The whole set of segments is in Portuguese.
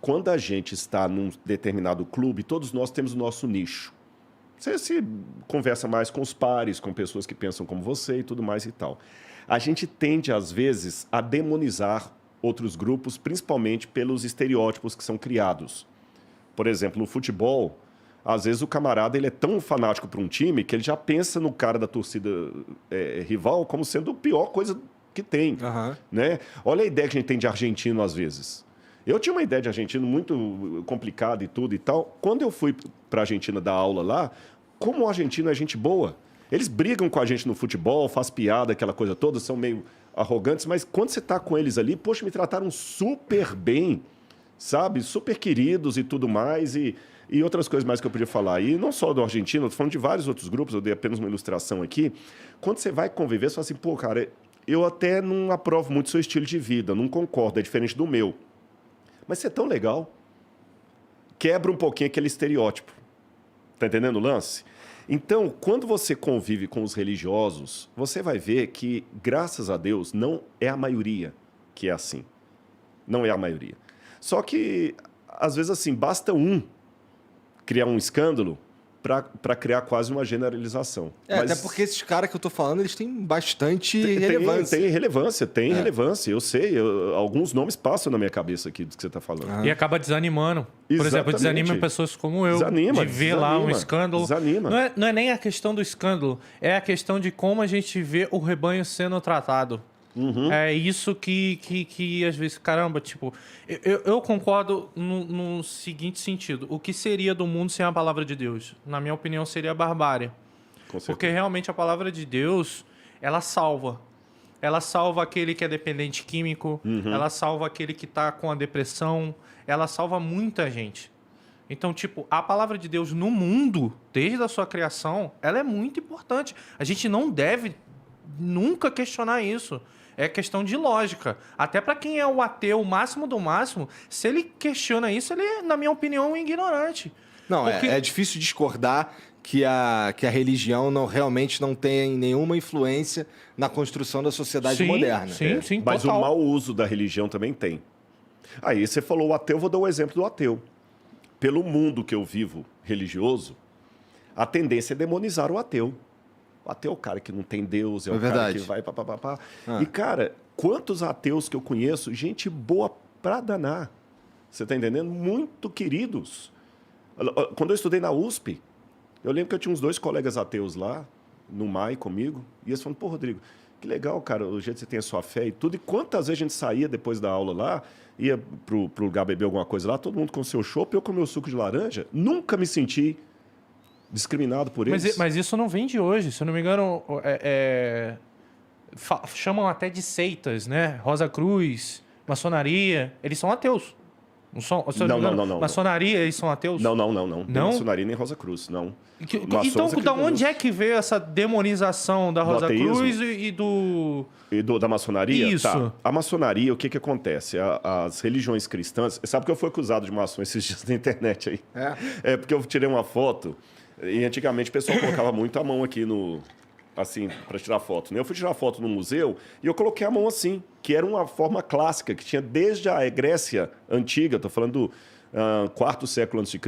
quando a gente está num determinado clube, todos nós temos o nosso nicho. Você se conversa mais com os pares, com pessoas que pensam como você e tudo mais e tal. A gente tende, às vezes, a demonizar outros grupos, principalmente pelos estereótipos que são criados. Por exemplo, no futebol, às vezes o camarada ele é tão fanático para um time que ele já pensa no cara da torcida rival como sendo a pior coisa que tem. Né? Olha a ideia que a gente tem de argentino, às vezes. Eu tinha uma ideia de argentino muito complicada e tudo e tal. Quando eu fui para a Argentina dar aula lá, como o argentino é gente boa. Eles brigam com a gente no futebol, faz piada, aquela coisa toda, são meio arrogantes, mas quando você está com eles ali, poxa, me trataram super bem, sabe? Super queridos e tudo mais, e outras coisas mais que eu podia falar. E não só do argentino, eu estou falando de vários outros grupos, eu dei apenas uma ilustração aqui. Quando você vai conviver, você fala assim, pô, cara, eu até não aprovo muito seu estilo de vida, não concordo, é diferente do meu. Mas você é tão legal, quebra um pouquinho aquele estereótipo. Tá entendendo o lance? Então, quando você convive com os religiosos, você vai ver que, graças a Deus, não é a maioria que é assim. Não é a maioria. Só que, às vezes, assim, basta um criar um escândalo para criar quase uma generalização. Mas... Até porque esses caras que eu tô falando, eles têm bastante relevância. Tem relevância, eu sei. Alguns nomes passam na minha cabeça aqui do que você está falando. E acaba desanimando. Por exemplo, desanima pessoas como eu. De ver lá um escândalo. Não é nem a questão do escândalo, é a questão de como a gente vê o rebanho sendo tratado. É isso que às vezes, caramba, tipo... Eu concordo no seguinte sentido. O que seria do mundo sem a palavra de Deus? Na minha opinião, seria a barbárie. Porque realmente a palavra de Deus, ela salva. Ela salva aquele que é dependente químico, ela salva aquele que está com a depressão, ela salva muita gente. Então, tipo, a palavra de Deus no mundo, desde a sua criação, ela é muito importante. A gente não deve nunca questionar isso. É questão de lógica. Até para quem é o ateu, o máximo do máximo, se ele questiona isso, ele, na minha opinião, é um ignorante. Não, é difícil discordar que a religião realmente não tem nenhuma influência na construção da sociedade moderna. Sim, mas total. O mau uso da religião também tem. Aí você falou o ateu, vou dar o exemplo do ateu. Pelo mundo que eu vivo religioso, a tendência é demonizar o ateu. O ateu é o cara que não tem Deus, é o cara que vai papapá. E, cara, quantos ateus que eu conheço, gente boa pra danar. Você tá entendendo? Muito queridos. Quando eu estudei na USP, eu lembro que eu tinha uns 2 colegas ateus lá, no MAI comigo, e eles falaram, pô, Rodrigo, que legal, cara, o jeito que você tem a sua fé e tudo. E quantas vezes a gente saía depois da aula lá, ia pro lugar beber alguma coisa lá, todo mundo com o seu chopp, eu com o meu suco de laranja, nunca me senti discriminado por eles. Mas isso não vem de hoje, se eu não me engano, chamam até de seitas, né? Rosa Cruz, maçonaria, eles são ateus. Não são? Não. Maçonaria, eles são ateus? Não. Não? Maçonaria nem Rosa Cruz, não. Então, da onde é que veio essa demonização da Rosa Cruz da maçonaria? Isso. Tá. A maçonaria, o que acontece? As religiões cristãs... Sabe que eu fui acusado de maçom esses dias na internet aí? É porque eu tirei uma foto e antigamente o pessoal colocava muito a mão aqui assim, para tirar foto. Eu fui tirar foto no museu e eu coloquei a mão assim, que era uma forma clássica, que tinha desde a Grécia Antiga, estou falando do 4º século a.C.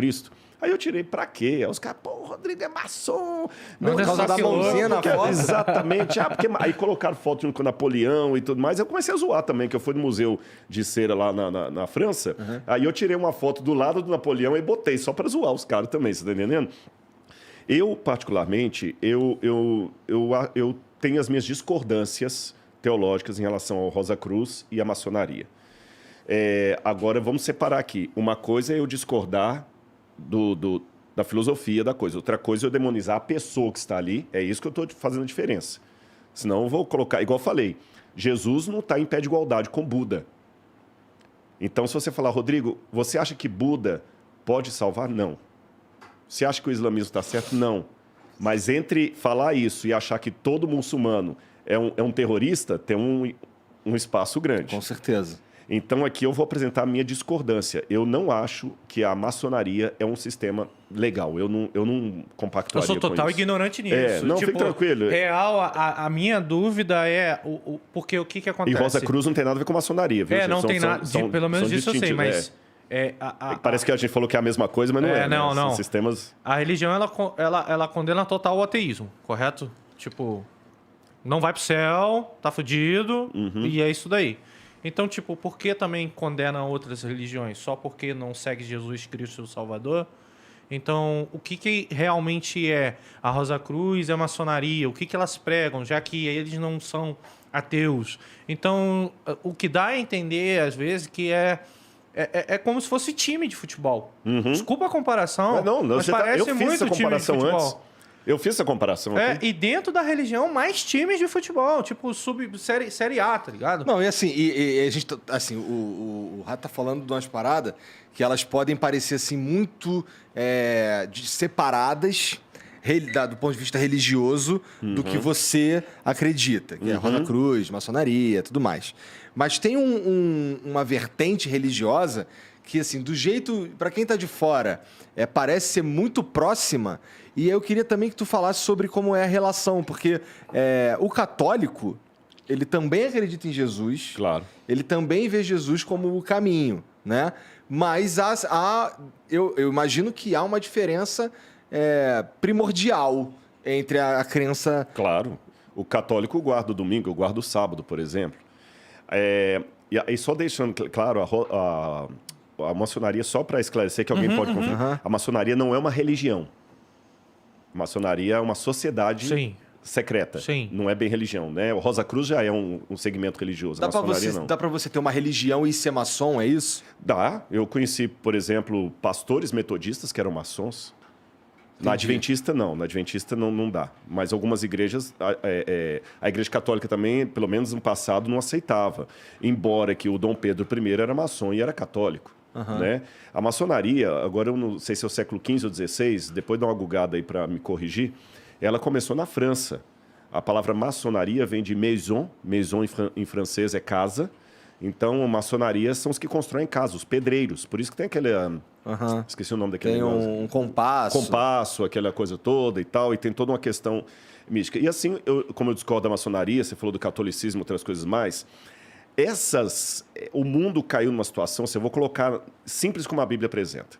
Aí eu tirei pra quê? Aí os caras, pô, o Rodrigo é maçom. Não, por causa da mãozinha na foto. Exatamente. Porque aí colocaram foto com Napoleão e tudo mais. Eu comecei a zoar também, que eu fui no Museu de Cera lá na França. Aí eu tirei uma foto do lado do Napoleão e botei, só pra zoar os caras também, você tá entendendo? Eu, particularmente, eu tenho as minhas discordâncias teológicas em relação ao Rosa Cruz e à maçonaria. Agora, vamos separar aqui. Uma coisa é eu discordar da filosofia da coisa. Outra coisa é eu demonizar a pessoa que está ali. É isso que eu estou fazendo a diferença. Senão eu vou colocar... Igual eu falei, Jesus não está em pé de igualdade com Buda. Então, se você falar, Rodrigo, você acha que Buda pode salvar? Não. Você acha que o islamismo está certo? Não. Mas entre falar isso e achar que todo muçulmano é um terrorista, tem um espaço grande. Com certeza. Então, aqui eu vou apresentar a minha discordância. Eu não acho que a maçonaria é um sistema legal. Eu não compactuaria com isso. Eu sou total ignorante nisso. Não, fique tranquilo. Real, a minha dúvida é... Porque o que acontece? E Rosa Cruz não tem nada a ver com maçonaria, viu? Não tem nada... Pelo menos disso eu sei, mas... Parece que a gente falou que é a mesma coisa, mas não é. Não, né? não. São sistemas... A religião, ela condena total o ateísmo, correto? Tipo, não vai pro céu, tá fudido, e é isso daí. Então, tipo, por que também condena outras religiões? Só porque não segue Jesus Cristo, o Salvador? Então, o que realmente é a Rosa Cruz e a maçonaria? O que elas pregam, já que eles não são ateus? Então, o que dá a entender, às vezes, que é como se fosse time de futebol. Desculpa a comparação, mas parece muito time de futebol. Antes. Eu fiz essa comparação aqui. E dentro da religião, mais times de futebol, tipo série A, tá ligado? Não, e assim, a gente, assim, o Rato tá falando de umas paradas que elas podem parecer, assim, muito separadas do ponto de vista religioso do que você acredita, que é Rosa Cruz, maçonaria, tudo mais. Mas tem uma vertente religiosa que, assim, do jeito, para quem tá de fora, parece ser muito próxima. E eu queria também que tu falasse sobre como é a relação, porque o católico, ele também acredita em Jesus. Claro. Ele também vê Jesus como o caminho, né? Mas eu imagino que há uma diferença primordial entre a crença... Claro. O católico guarda o domingo, eu guardo o sábado, por exemplo. E só deixando claro, a maçonaria, só para esclarecer que alguém pode confundir, a maçonaria não é uma religião. A maçonaria é uma sociedade secreta. Sim. Não é bem religião, né? O Rosa Cruz já é um segmento religioso. Dá para você ter uma religião e ser maçom, é isso? Dá. Eu conheci, por exemplo, pastores metodistas que eram maçons. Entendi. Na Adventista, não. Na Adventista não dá. Mas algumas igrejas... A Igreja Católica também, pelo menos no passado, não aceitava. Embora que o Dom Pedro I era maçom e era católico. Né? A maçonaria, agora eu não sei se é o século XV ou XVI, depois dá uma gugada aí para me corrigir, ela começou na França. A palavra maçonaria vem de maison em francês é casa. Então, maçonaria são os que constroem casas, os pedreiros. Por isso que tem aquele... Esqueci o nome daquele negócio. Tem um compasso. Compasso, aquela coisa toda e tal. E tem toda uma questão mística. E assim, como eu discordo da maçonaria, você falou do catolicismo, outras coisas mais... O mundo caiu numa situação, eu vou colocar simples como a Bíblia apresenta.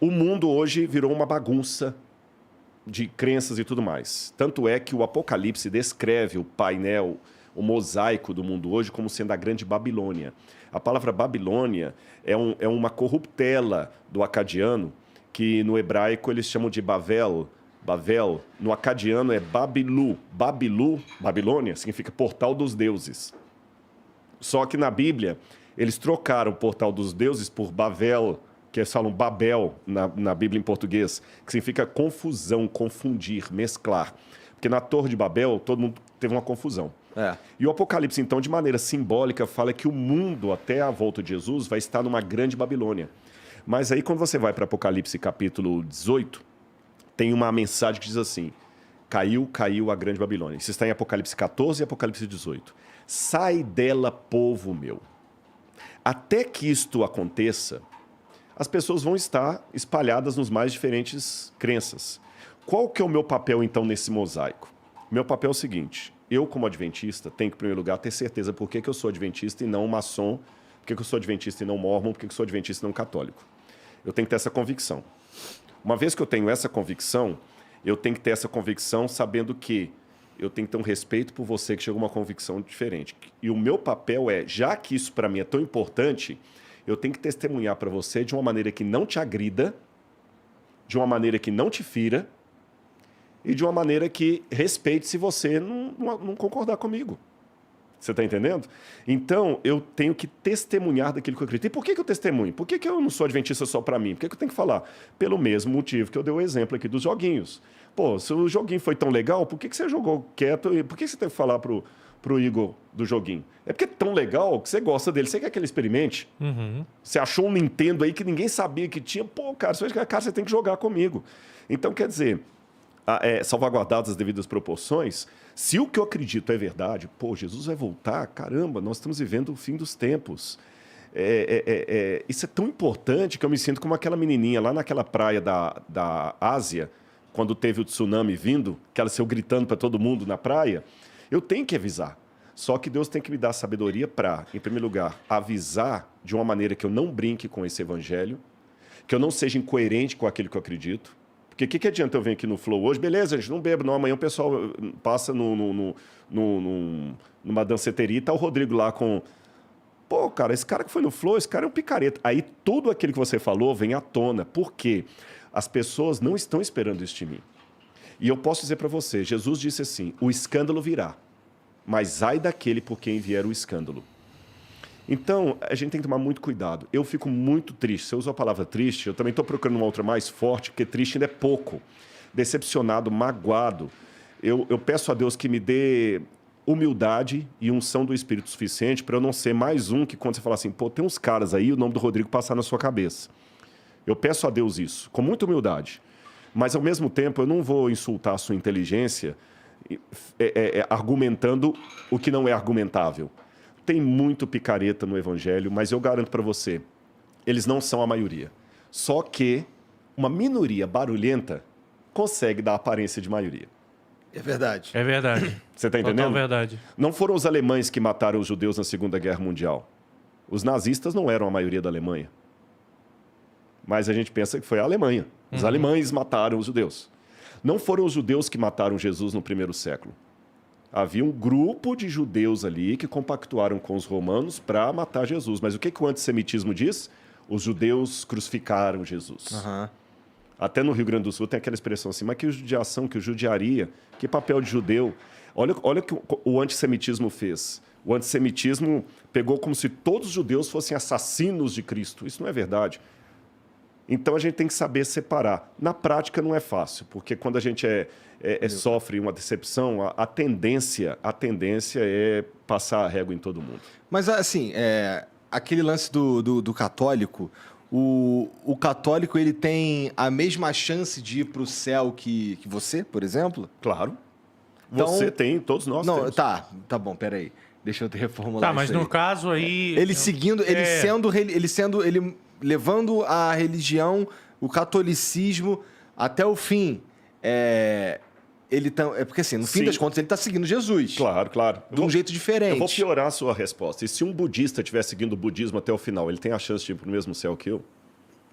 O mundo hoje virou uma bagunça de crenças e tudo mais. Tanto é que o Apocalipse descreve o painel, o mosaico do mundo hoje como sendo a grande Babilônia. A palavra Babilônia é uma corruptela do acadiano, que no hebraico eles chamam de Bavel, no acadiano é Babilu. Babilônia, significa portal dos deuses. Só que na Bíblia, eles trocaram o portal dos deuses por Bavel, que eles falam Babel na Bíblia em português, que significa confusão, confundir, mesclar. Porque na Torre de Babel, todo mundo teve uma confusão. E o Apocalipse, então, de maneira simbólica, fala que o mundo, até a volta de Jesus, vai estar numa grande Babilônia. Mas aí, quando você vai para Apocalipse capítulo 18, tem uma mensagem que diz assim: caiu a grande Babilônia. Isso está em Apocalipse 14 e Apocalipse 18. Sai dela, povo meu. Até que isto aconteça, as pessoas vão estar espalhadas nos mais diferentes crenças. Qual que é o meu papel, então, nesse mosaico? Meu papel é o seguinte: eu, como adventista, tenho que, em primeiro lugar, ter certeza por que eu sou adventista e não maçom, por que eu sou adventista e não mórmon, por que eu sou adventista e não católico. Eu tenho que ter essa convicção. Uma vez que eu tenho essa convicção, eu tenho que ter essa convicção sabendo que eu tenho que ter um respeito por você que chegou a uma convicção diferente. E o meu papel é, já que isso para mim é tão importante, eu tenho que testemunhar para você de uma maneira que não te agrida, de uma maneira que não te fira e de uma maneira que respeite se você não concordar comigo. Você está entendendo? Então, eu tenho que testemunhar daquilo que eu acredito. E por que eu testemunho? Por que eu não sou adventista só para mim? Por que eu tenho que falar? Pelo mesmo motivo que eu dei o exemplo aqui dos joguinhos. Pô, se o joguinho foi tão legal, por que você jogou quieto? E por que você teve que falar pro Igor do joguinho? É porque é tão legal que você gosta dele. Você quer que ele experimente? Você achou um Nintendo aí que ninguém sabia que tinha? Pô, cara, você tem que jogar comigo. Então, quer dizer, salvaguardadas as devidas proporções, se o que eu acredito é verdade, pô, Jesus vai voltar, caramba, nós estamos vivendo o fim dos tempos. Isso é tão importante que eu me sinto como aquela menininha lá naquela praia da Ásia, quando teve o tsunami vindo, que ela saiu gritando para todo mundo na praia. Eu tenho que avisar. Só que Deus tem que me dar sabedoria para, em primeiro lugar, avisar de uma maneira que eu não brinque com esse evangelho, que eu não seja incoerente com aquilo que eu acredito. Porque o que adianta eu vir aqui no Flow hoje? Beleza, gente, não bebo, não. Amanhã o pessoal passa numa danceteria e tá o Rodrigo lá com... Pô, cara, esse cara que foi no Flow, esse cara é um picareta. Aí tudo aquilo que você falou vem à tona. Por quê? As pessoas não estão esperando isso de mim. E eu posso dizer para você, Jesus disse assim, o escândalo virá, mas ai daquele por quem vier o escândalo. Então, a gente tem que tomar muito cuidado. Eu fico muito triste. Se eu uso a palavra triste, eu também estou procurando uma outra mais forte, porque triste ainda é pouco. Decepcionado, magoado. Eu peço a Deus que me dê humildade e unção do Espírito suficiente para eu não ser mais um que quando você fala assim, pô, tem uns caras aí, o nome do Rodrigo passar na sua cabeça. Eu peço a Deus isso, com muita humildade. Mas, ao mesmo tempo, eu não vou insultar a sua inteligência argumentando o que não é argumentável. Tem muito picareta no Evangelho, mas eu garanto para você, eles não são a maioria. Só que uma minoria barulhenta consegue dar aparência de maioria. É verdade. É verdade. Você está entendendo? Total verdade. Não foram os alemães que mataram os judeus na Segunda Guerra Mundial. Os nazistas não eram a maioria da Alemanha. Mas a gente pensa que foi a Alemanha. Os alemães mataram os judeus. Não foram os judeus que mataram Jesus no primeiro século. Havia um grupo de judeus ali que compactuaram com os romanos para matar Jesus. Mas o que o antissemitismo diz? Os judeus crucificaram Jesus. Uhum. Até no Rio Grande do Sul tem aquela expressão assim, mas que judiação, que judiaria, que papel de judeu. Olha o que o antissemitismo fez. O antissemitismo pegou como se todos os judeus fossem assassinos de Cristo. Isso não é verdade. Então, a gente tem que saber separar. Na prática, não é fácil, porque quando a gente sofre uma decepção, a tendência é passar a régua em todo mundo. Mas, assim, aquele lance do católico, o católico ele tem a mesma chance de ir para o céu que você, por exemplo? Claro. Então, você tem, todos nós temos. Tá bom, peraí. Deixa eu te reformular. Tá, mas no caso aí... Ele levando a religião, o catolicismo até o fim. Porque assim, no fim das contas, ele está seguindo Jesus. Claro. De um jeito diferente. Eu vou piorar a sua resposta. E se um budista estiver seguindo o budismo até o final, ele tem a chance de ir para o mesmo céu que eu?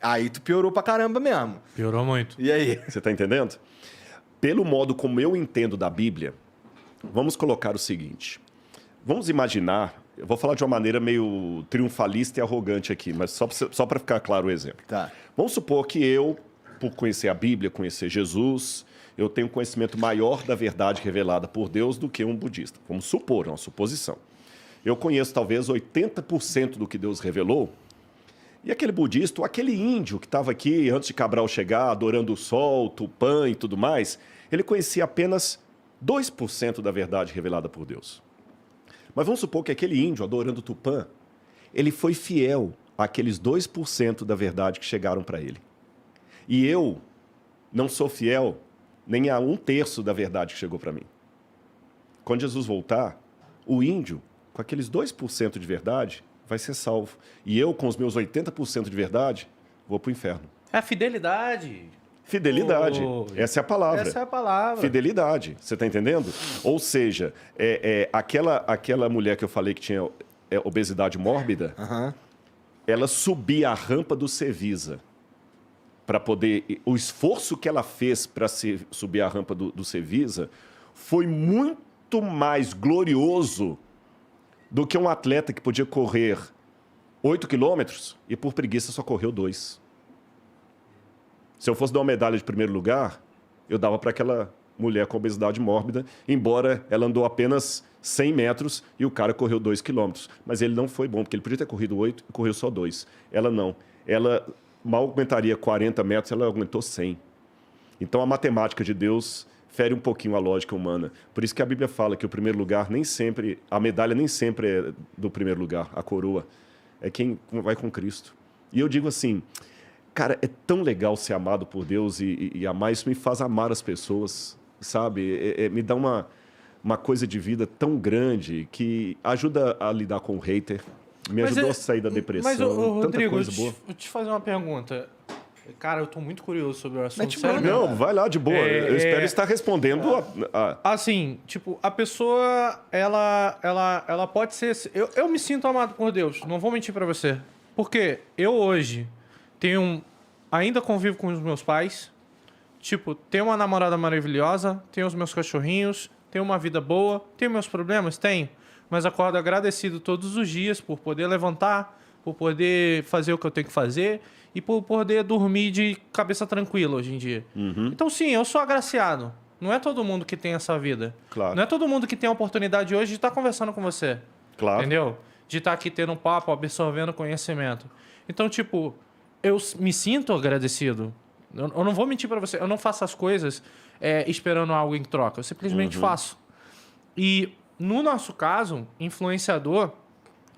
Aí tu piorou pra caramba mesmo. Piorou muito. E aí? Você está entendendo? Pelo modo como eu entendo da Bíblia, vamos colocar o seguinte. Vamos imaginar... Eu vou falar de uma maneira meio triunfalista e arrogante aqui, mas só para ficar claro o exemplo. Tá. Vamos supor que eu, por conhecer a Bíblia, conhecer Jesus, eu tenho um conhecimento maior da verdade revelada por Deus do que um budista. Vamos supor, é uma suposição. Eu conheço talvez 80% do que Deus revelou, e aquele budista, ou aquele índio que estava aqui antes de Cabral chegar, adorando o sol, Tupã e tudo mais, ele conhecia apenas 2% da verdade revelada por Deus. Mas vamos supor que aquele índio, adorando Tupã, ele foi fiel àqueles 2% da verdade que chegaram para ele. E eu não sou fiel nem a 1/3 da verdade que chegou para mim. Quando Jesus voltar, o índio, com aqueles 2% de verdade, vai ser salvo. E eu, com os meus 80% de verdade, vou para o inferno. É a fidelidade. Fidelidade. Essa é a palavra. Essa é a palavra. Fidelidade. Você está entendendo? Ou seja, aquela mulher que eu falei que tinha obesidade mórbida, ela subia a rampa do Cevisa para poder... O esforço que ela fez para subir a rampa do Cevisa foi muito mais glorioso do que um atleta que podia correr 8 quilômetros e por preguiça só correu 2. Se eu fosse dar uma medalha de primeiro lugar, eu dava para aquela mulher com obesidade mórbida, embora ela andou apenas 100 metros e o cara correu 2 quilômetros. Mas ele não foi bom, porque ele podia ter corrido 8 e correu só 2. Ela não. Ela mal aguentaria 40 metros, ela aguentou 100. Então a matemática de Deus fere um pouquinho a lógica humana. Por isso que a Bíblia fala que o primeiro lugar nem sempre... A medalha nem sempre é do primeiro lugar, a coroa. É quem vai com Cristo. E eu digo assim... Cara, é tão legal ser amado por Deus e amar. Isso me faz amar as pessoas, sabe? Me dá uma coisa de vida tão grande que ajuda a lidar com o hater, me ajudou a sair da depressão. Mas, Rodrigo, tanta coisa boa. Vou te fazer uma pergunta. Cara, eu tô muito curioso sobre o assunto. Não, vai lá, de boa. Eu espero estar respondendo. Assim, tipo, a pessoa, ela pode ser... Eu me sinto amado por Deus, não vou mentir pra você. Porque eu hoje ainda convivo com os meus pais. Tipo, tenho uma namorada maravilhosa, tenho os meus cachorrinhos, tenho uma vida boa, tenho meus problemas? Tenho. Mas acordo agradecido todos os dias por poder levantar, por poder fazer o que eu tenho que fazer e por poder dormir de cabeça tranquila hoje em dia. Então, sim, eu sou agraciado. Não é todo mundo que tem essa vida. Claro. Não é todo mundo que tem a oportunidade hoje de estar conversando com você. Claro. Entendeu? De estar aqui tendo um papo, absorvendo conhecimento. Então, tipo, eu me sinto agradecido. Eu não vou mentir pra você. Eu não faço as coisas esperando algo em troca. Eu simplesmente faço. E, no nosso caso, influenciador,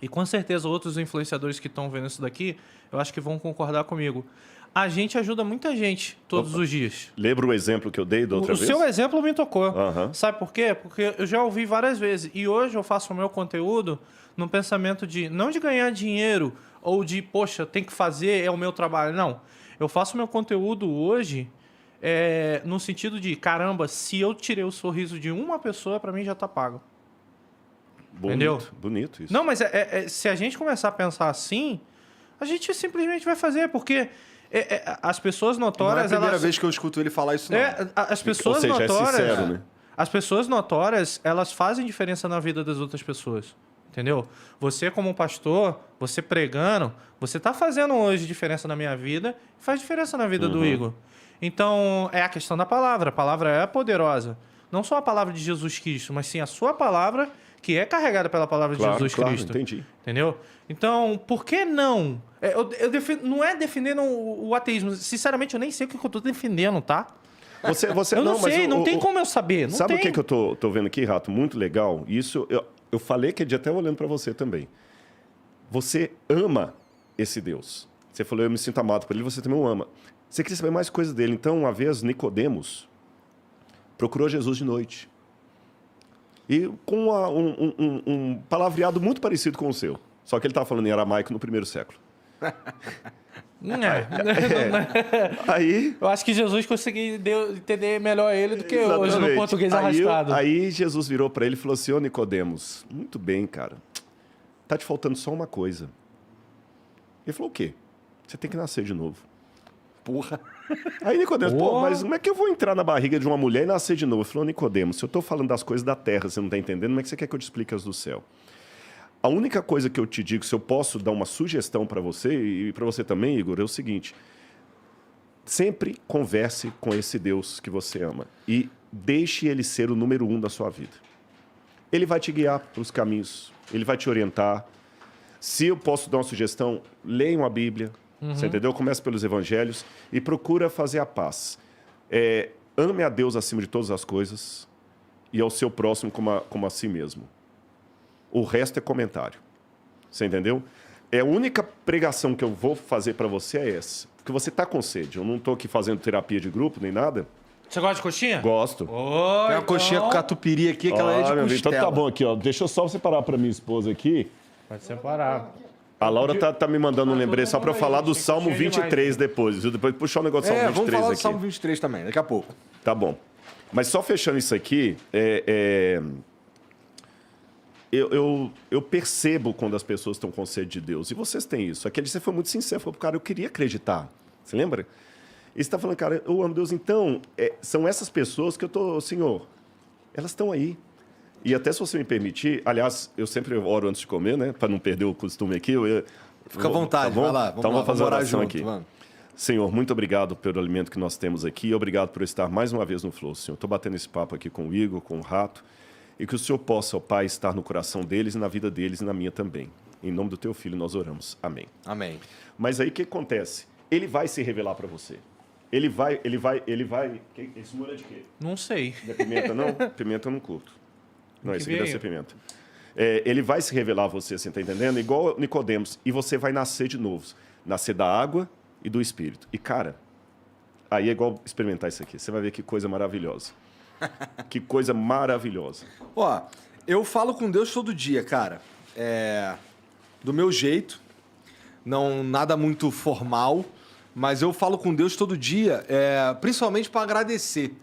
e com certeza outros influenciadores que estão vendo isso daqui, eu acho que vão concordar comigo. A gente ajuda muita gente todos os dias. Lembra o exemplo que eu dei da outra vez? O seu exemplo me tocou. Sabe por quê? Porque eu já ouvi várias vezes. E hoje eu faço o meu conteúdo num pensamento não de ganhar dinheiro ou de, poxa, tem que fazer, é o meu trabalho. Não. Eu faço meu conteúdo hoje no sentido de, caramba, se eu tirei o sorriso de uma pessoa, pra mim já tá pago. Bonito, entendeu? Bonito isso. Não, mas se a gente começar a pensar assim, a gente simplesmente vai fazer, porque as pessoas notórias... Não é a primeira vez que eu escuto ele falar isso, não. As pessoas Ou seja, notórias... é sincero, né? As pessoas notórias, elas fazem diferença na vida das outras pessoas. Entendeu? Você, como pastor, você pregando, você tá fazendo hoje diferença na minha vida e faz diferença na vida do Igor. Então, é a questão da palavra. A palavra é poderosa. Não só a palavra de Jesus Cristo, mas sim a sua palavra, que é carregada pela palavra de Jesus Cristo. Entendi. Entendeu? Então, por que não? Não é defendendo o ateísmo. Sinceramente, eu nem sei o que eu tô defendendo, tá? Eu não sei, não tem como eu saber. Não sabe tem. o que eu tô vendo aqui, Rato? Muito legal. Isso, eu falei que até olhando para você também. Você ama esse Deus. Você falou, eu me sinto amado por ele, você também o ama. Você queria saber mais coisas dele. Então, uma vez, Nicodemos procurou Jesus de noite. E com um palavreado muito parecido com o seu. Só que ele estava falando em aramaico no primeiro século. Aí, eu acho que Jesus conseguiu entender melhor ele do que hoje no português arrastado. Aí Jesus virou para ele e falou assim, ô Nicodemos, muito bem, cara. Tá te faltando só uma coisa. Ele falou, o quê? Você tem que nascer de novo. Porra. Aí Nicodemos, mas como é que eu vou entrar na barriga de uma mulher e nascer de novo? Ele falou, Nicodemos, se eu tô falando das coisas da terra, você não tá entendendo, como é que você quer que eu te explique as do céu? A única coisa que eu te digo, se eu posso dar uma sugestão para você, e para você também, Igor, é o seguinte. Sempre converse com esse Deus que você ama. E deixe ele ser o número 1 da sua vida. Ele vai te guiar pelos caminhos. Ele vai te orientar. Se eu posso dar uma sugestão, leiam a Bíblia. Você entendeu? Comece pelos evangelhos e procura fazer a paz. Ame a Deus acima de todas as coisas e ao seu próximo como a si mesmo. O resto é comentário. Você entendeu? A única pregação que eu vou fazer para você é essa. Porque você tá com sede. Eu não estou aqui fazendo terapia de grupo nem nada. Você gosta de coxinha? Gosto. Tem uma coxinha com catupiry aqui, que ela é de costela. Então tá bom aqui, ó. Deixa eu só separar para minha esposa aqui. Pode separar. A Laura tá me mandando um lembrete só para eu falar do Salmo 23 depois. Viu? Depois puxar o negócio do Salmo 23 aqui. Vamos falar do Salmo 23 também, daqui a pouco. Tá bom. Mas só fechando isso aqui, eu percebo quando as pessoas estão com sede de Deus. E vocês têm isso. Aquele você foi muito sincero. Falou, cara, eu queria acreditar. Você lembra? E você está falando, cara, eu amo Deus. Então, são essas pessoas que eu tô, Senhor, elas estão aí. E até se você me permitir, aliás, eu sempre oro antes de comer, né? Para não perder o costume aqui. Fica à vontade, tá vai lá. Então vamos fazer uma oração aqui. Vamos. Senhor, muito obrigado pelo alimento que nós temos aqui. Obrigado por estar mais uma vez no Flow, Senhor. Estou batendo esse papo aqui com o Igor, com o Rato. E que o Senhor possa, ó Pai, estar no coração deles e na vida deles e na minha também. Em nome do Teu Filho nós oramos. Amém. Amém. Mas aí o que acontece? Ele vai se revelar para você. Ele vai... Esse molho é de quê? Não sei. Não é pimenta, não? Pimenta eu não curto. Não, esse aqui deve ser pimenta. Ele vai se revelar a você, você está entendendo? Igual Nicodemos. E você vai nascer de novo. Nascer da água e do Espírito. E, cara, aí é igual experimentar isso aqui. Você vai ver que coisa maravilhosa. Que coisa maravilhosa. Ó, eu falo com Deus todo dia, cara. Do meu jeito. Não, nada muito formal. mas eu falo com Deus todo dia, principalmente para agradecer.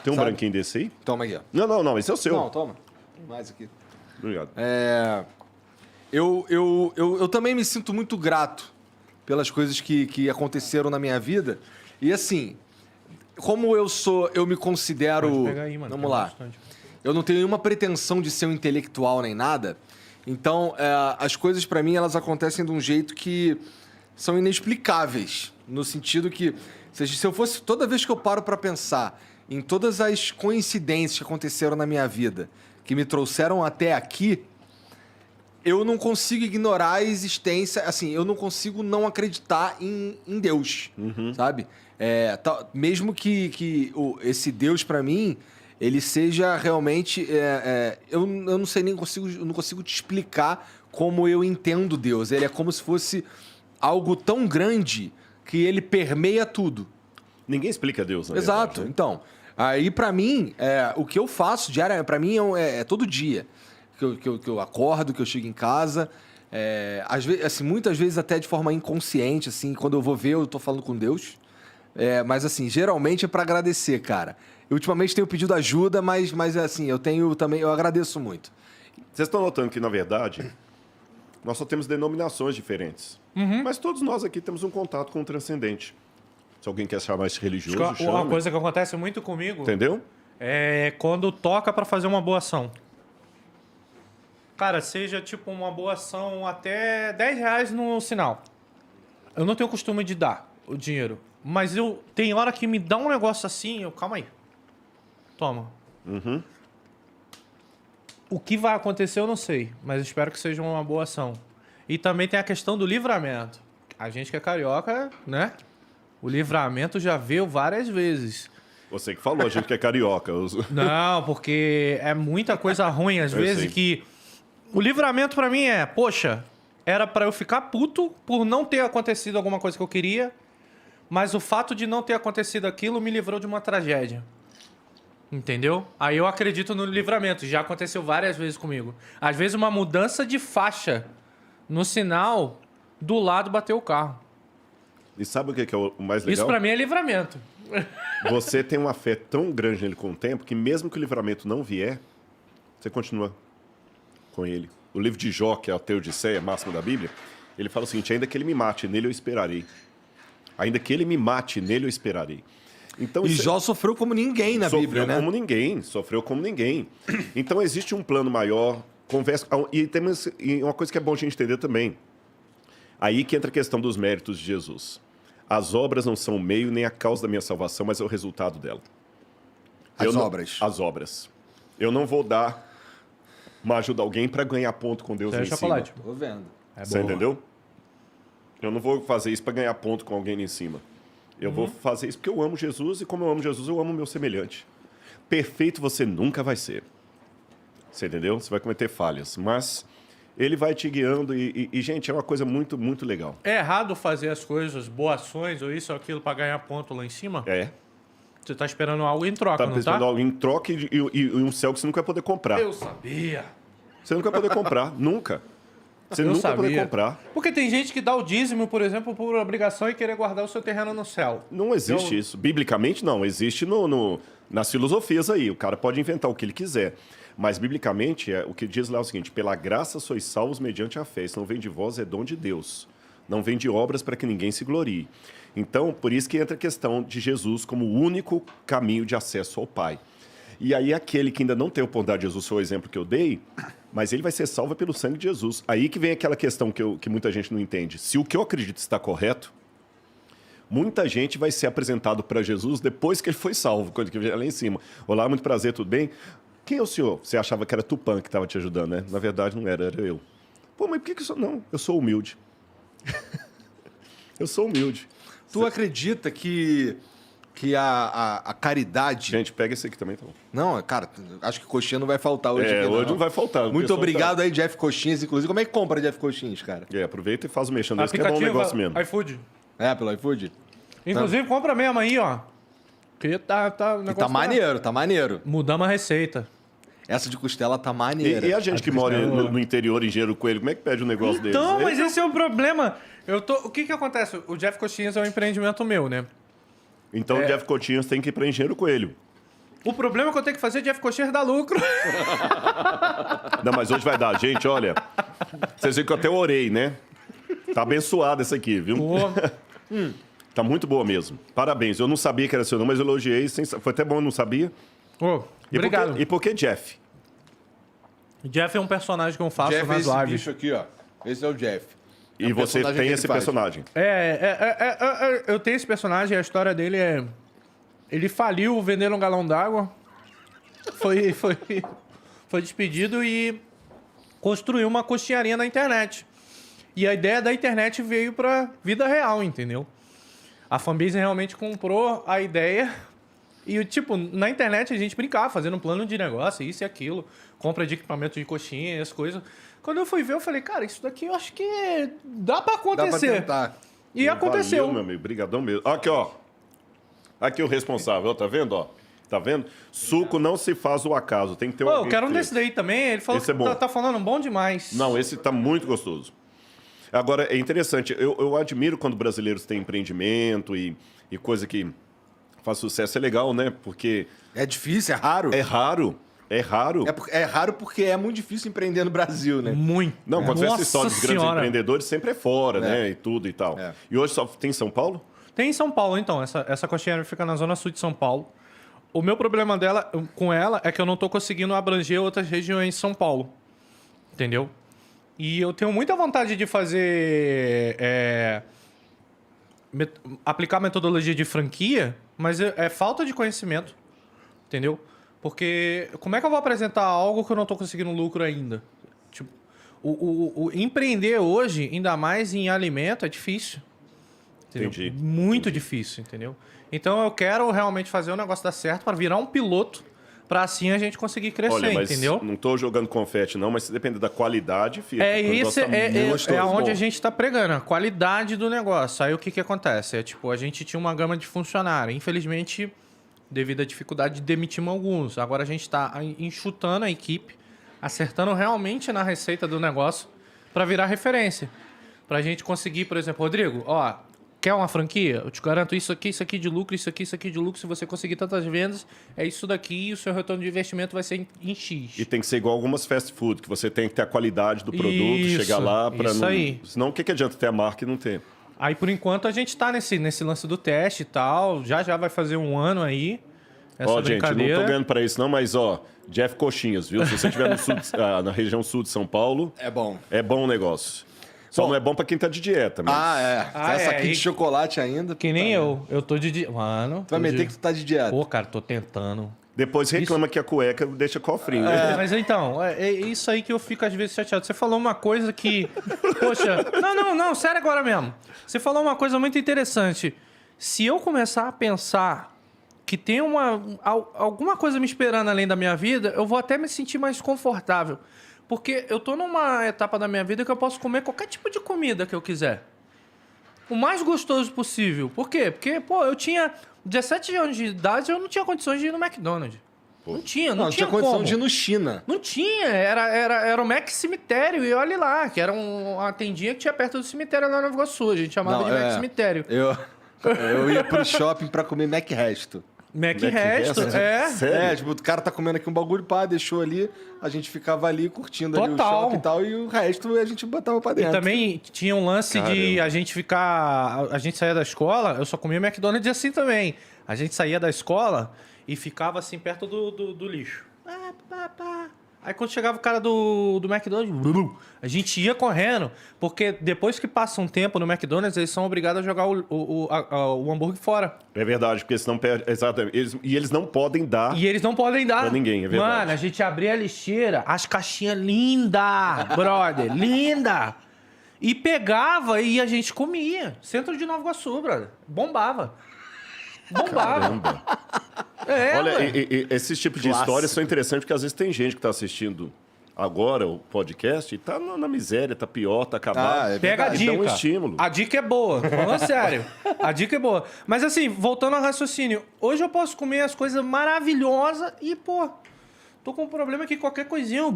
Tem um branquinho desse aí? Toma aqui, ó. Não, esse é o seu. Não, toma. Mais aqui. Obrigado. Eu também me sinto muito grato pelas coisas que aconteceram na minha vida. E assim, como eu me considero... Pode pegar aí, mano, vamos lá. Eu não tenho nenhuma pretensão de ser um intelectual nem nada. Então, as coisas para mim, elas acontecem de um jeito que são inexplicáveis. No sentido que, se eu fosse... Toda vez que eu paro para pensar em todas as coincidências que aconteceram na minha vida, que me trouxeram até aqui, eu não consigo ignorar a existência, assim, eu não consigo não acreditar em Deus, sabe? Mesmo que esse Deus, para mim, ele seja realmente... eu não sei nem não consigo te explicar como eu entendo Deus. Ele é como se fosse algo tão grande que ele permeia tudo. Ninguém explica Deus, né? Exato. Né? Então, aí para mim, o que eu faço diariamente, para mim é todo dia. Que eu acordo, que eu chego em casa. Às vezes, assim, muitas vezes até de forma inconsciente, assim, quando eu vou ver, eu tô falando com Deus. Mas assim, geralmente é para agradecer, cara. Eu ultimamente tenho pedido ajuda, mas assim, eu agradeço muito. Vocês estão notando que, na verdade, nós só temos denominações diferentes. Mas todos nós aqui temos um contato com o transcendente. Se alguém quer chamar isso religioso, chame. Uma coisa que acontece muito comigo... Entendeu? É quando toca para fazer uma boa ação. Cara, seja tipo uma boa ação até R$10 no sinal. Eu não tenho costume de dar o dinheiro. Mas tem hora que me dá um negócio assim, calma aí. Toma. O que vai acontecer eu não sei, mas espero que seja uma boa ação. E também tem a questão do livramento. A gente que é carioca, né? O livramento já veio várias vezes. Você que falou, a gente que é carioca. Não, porque é muita coisa ruim às vezes que... O livramento pra mim poxa, era pra eu ficar puto por não ter acontecido alguma coisa que eu queria, mas o fato de não ter acontecido aquilo me livrou de uma tragédia. Entendeu? Aí eu acredito no livramento. Já aconteceu várias vezes comigo. Às vezes uma mudança de faixa no sinal, do lado bateu o carro. E sabe o que é o mais legal? Isso pra mim é livramento. Você tem uma fé tão grande nele com o tempo que mesmo que o livramento não vier, você continua com ele. O livro de Jó, que é a Teodiceia máxima da Bíblia, ele fala o seguinte: ainda que ele me mate, nele eu esperarei. Ainda que ele me mate, nele eu esperarei. Então, e Jó sofreu como ninguém na Bíblia, né? Sofreu como ninguém. Então existe um plano maior, conversa. E uma coisa que é bom a gente entender também. Aí que entra a questão dos méritos de Jesus. As obras não são o meio nem a causa da minha salvação, mas é o resultado dela. As obras. Eu não vou dar uma ajuda a alguém para ganhar ponto com Deus em chocolate. cima. Tô vendo. Você entendeu? Eu não vou fazer isso para ganhar ponto com alguém em cima. Eu vou fazer isso porque eu amo Jesus, e como eu amo Jesus, eu amo o meu semelhante. Perfeito você nunca vai ser. Você entendeu? Você vai cometer falhas, mas ele vai te guiando e gente, é uma coisa muito, muito legal. É errado fazer as coisas, boas ações ou isso ou aquilo para ganhar ponto lá em cima? É. Você tá esperando algo em troca, não tá? Esperando algo em troca e um céu que você nunca vai poder comprar. Eu sabia. Você nunca vai poder comprar, nunca. Você nunca vai poder comprar. Porque tem gente que dá o dízimo, por exemplo, por obrigação e querer guardar o seu terreno no céu. Não existe isso. Biblicamente, não. Existe nas filosofias aí. O cara pode inventar o que ele quiser. Mas, biblicamente, o que diz lá é o seguinte: pela graça sois salvos mediante a fé. Isso não vem de vós, é dom de Deus. Não vem de obras para que ninguém se glorie. Então, por isso que entra a questão de Jesus como o único caminho de acesso ao Pai. E aí, aquele que ainda não tem a oportunidade de Jesus, foi o exemplo que eu dei, mas ele vai ser salvo pelo sangue de Jesus. Aí que vem aquela questão que muita gente não entende. Se o que eu acredito está correto, muita gente vai ser apresentado para Jesus depois que ele foi salvo, quando ele vier lá em cima. Olá, muito prazer, tudo bem? Quem é o senhor? Você achava que era Tupã que estava te ajudando, né? Na verdade, não era eu. Pô, mas por que eu sou... Não, eu sou humilde. Eu sou humilde. Tu acredita que a caridade... Gente, pega esse aqui também, tá bom. Não, cara, acho que coxinha não vai faltar hoje aqui, hoje não vai faltar. Muito obrigado aí, Jeff Coxinhas, inclusive. Como é que compra Jeff Coxinhas, cara? Aproveita e faz o mexendo desse, que é bom negócio mesmo. iFood. Pelo iFood? Inclusive, compra mesmo aí, ó. Que tá tá maneiro, tá maneiro. Mudamos a receita. Essa de costela tá maneira. E a gente que mora no interior, em Engenheiro Coelho, como é que pede um negócio desse? Então, mas esse é o problema. O que acontece? O Jeff Coxinhas é um empreendimento meu, né? Então o Jeff Coxinhas tem que ir pra Engenheiro Coelho. O problema é que eu tenho que fazer Jeff Coxinhas dar lucro. Não, mas hoje vai dar. Gente, olha, vocês viram que eu até orei, né? Tá abençoada essa aqui, viu? Tá muito boa mesmo. Parabéns. Eu não sabia que era seu nome, mas eu elogiei. Foi até bom, eu não sabia. Obrigado. E por que Jeff? Jeff é um personagem que eu faço Jeff nas é esse lives. bicho aqui, ó. Esse é o Jeff. E você tem esse personagem. Eu tenho esse personagem, a história dele é... Ele faliu vendendo um galão d'água, foi despedido e construiu uma coxinharia na internet. E a ideia da internet veio pra vida real, entendeu? A fanbase realmente comprou a ideia e, tipo, na internet a gente brincava, fazendo um plano de negócio, isso e aquilo, compra de equipamento de coxinha e as coisas. Quando eu fui ver, eu falei, cara, isso daqui eu acho que dá pra acontecer. Dá pra tentar. E aconteceu. Valeu, meu amigo, brigadão mesmo. Aqui, ó. Aqui o responsável, tá vendo, ó? Tá vendo? Suco não se faz ao acaso, tem que ter Eu quero um desse daí também. Ele falou esse que tá falando bom demais. Não, esse tá muito gostoso. Agora, é interessante, eu admiro quando brasileiros têm empreendimento e coisa que faz sucesso. É legal, né? Porque... É difícil, é raro. É raro. É raro. É raro porque é muito difícil empreender no Brasil, né? Muito. Não, quando essa história dos grandes empreendedores, sempre é fora, né? E tudo e tal. É. E hoje só tem em São Paulo? Tem em São Paulo, então. Essa coxinha fica na zona sul de São Paulo. O meu problema com ela é que eu não tô conseguindo abranger outras regiões de São Paulo. Entendeu? E eu tenho muita vontade de fazer... aplicar metodologia de franquia, mas é falta de conhecimento. Entendeu? Porque como é que eu vou apresentar algo que eu não tô conseguindo lucro ainda? Tipo, o empreender hoje, ainda mais em alimento, é difícil. Entendeu? Entendi. Muito difícil, entendeu? Então eu quero realmente fazer o negócio dar certo para virar um piloto, para assim a gente conseguir crescer, olha, mas entendeu? Não tô jogando confete não, mas se depender da qualidade, fica. É onde a gente tá pregando, a qualidade do negócio. Aí o que acontece? Tipo, a gente tinha uma gama de funcionários. Infelizmente, devido à dificuldade, demitimos alguns. Agora a gente tá enxutando a equipe, acertando realmente na receita do negócio para virar referência. Pra gente conseguir, por exemplo, Rodrigo, ó, quer uma franquia? Eu te garanto isso aqui de lucro, isso aqui de lucro. Se você conseguir tantas vendas, é isso daqui e o seu retorno de investimento vai ser em X. E tem que ser igual algumas fast food, que você tem que ter a qualidade do produto, chegar lá para não... aí. Senão o que adianta ter a marca e não ter? Aí, por enquanto, a gente tá nesse lance do teste e tal. Já vai fazer um ano aí. Essa brincadeira. Gente, não tô ganhando para isso não, mas ó, Jeff Coxinhas, viu? Se você estiver no sul, na região sul de São Paulo... É bom. É bom o negócio. Só não é bom pra quem tá de dieta, mas... Essa aqui de chocolate ainda. Que nem eu. Eu tô de dieta. Mano... Tu vai meter que tu tá de dieta. Pô, cara, tô tentando. Depois reclama que a cueca deixa cofrinho. Mas então, é isso aí que eu fico às vezes chateado. Você falou uma coisa que... Poxa... Não, sério agora mesmo. Você falou uma coisa muito interessante. Se eu começar a pensar que tem alguma coisa me esperando além da minha vida, eu vou até me sentir mais confortável. Porque eu tô numa etapa da minha vida que eu posso comer qualquer tipo de comida que eu quiser. O mais gostoso possível. Por quê? Porque, pô, eu tinha 17 anos de idade e eu não tinha condições de ir no McDonald's. Pô. Não tinha condição como. de ir no China. Não tinha. Era o Mac Cemitério. E olha lá, que era uma tendinha que tinha perto do cemitério lá no Nova Iguaçu. A gente chamava de Mac Cemitério. Eu ia pro shopping pra comer Mac Resto. Mac Resto, Sério? Tipo, o cara tá comendo aqui um bagulho, pá, deixou ali, a gente ficava ali curtindo ali o shopping e tal, e o resto a gente botava pra dentro. E também tinha um lance de a gente ficar... A gente saía da escola, eu só comia McDonald's assim também. A gente saía da escola e ficava assim perto do lixo. Aí quando chegava o cara do McDonald's, a gente ia correndo, porque depois que passa um tempo no McDonald's, eles são obrigados a jogar o hambúrguer fora. É verdade, porque senão perde... Exatamente. Eles não podem dar... E eles não podem dar. Pra ninguém, é verdade. Mano, a gente abria a lixeira, as caixinhas linda, brother, linda. E pegava e a gente comia. Centro de Nova Iguaçu, brother. Bombava. Caramba. Olha, esses tipos de histórias são interessantes, porque às vezes tem gente que tá assistindo agora o podcast e tá na miséria, tá pior, tá acabado. Pega a dica. Dá um estímulo. A dica é boa, falando sério. A dica é boa. Mas assim, voltando ao raciocínio, hoje eu posso comer as coisas maravilhosas e, pô, Tô com um problema que qualquer coisinha eu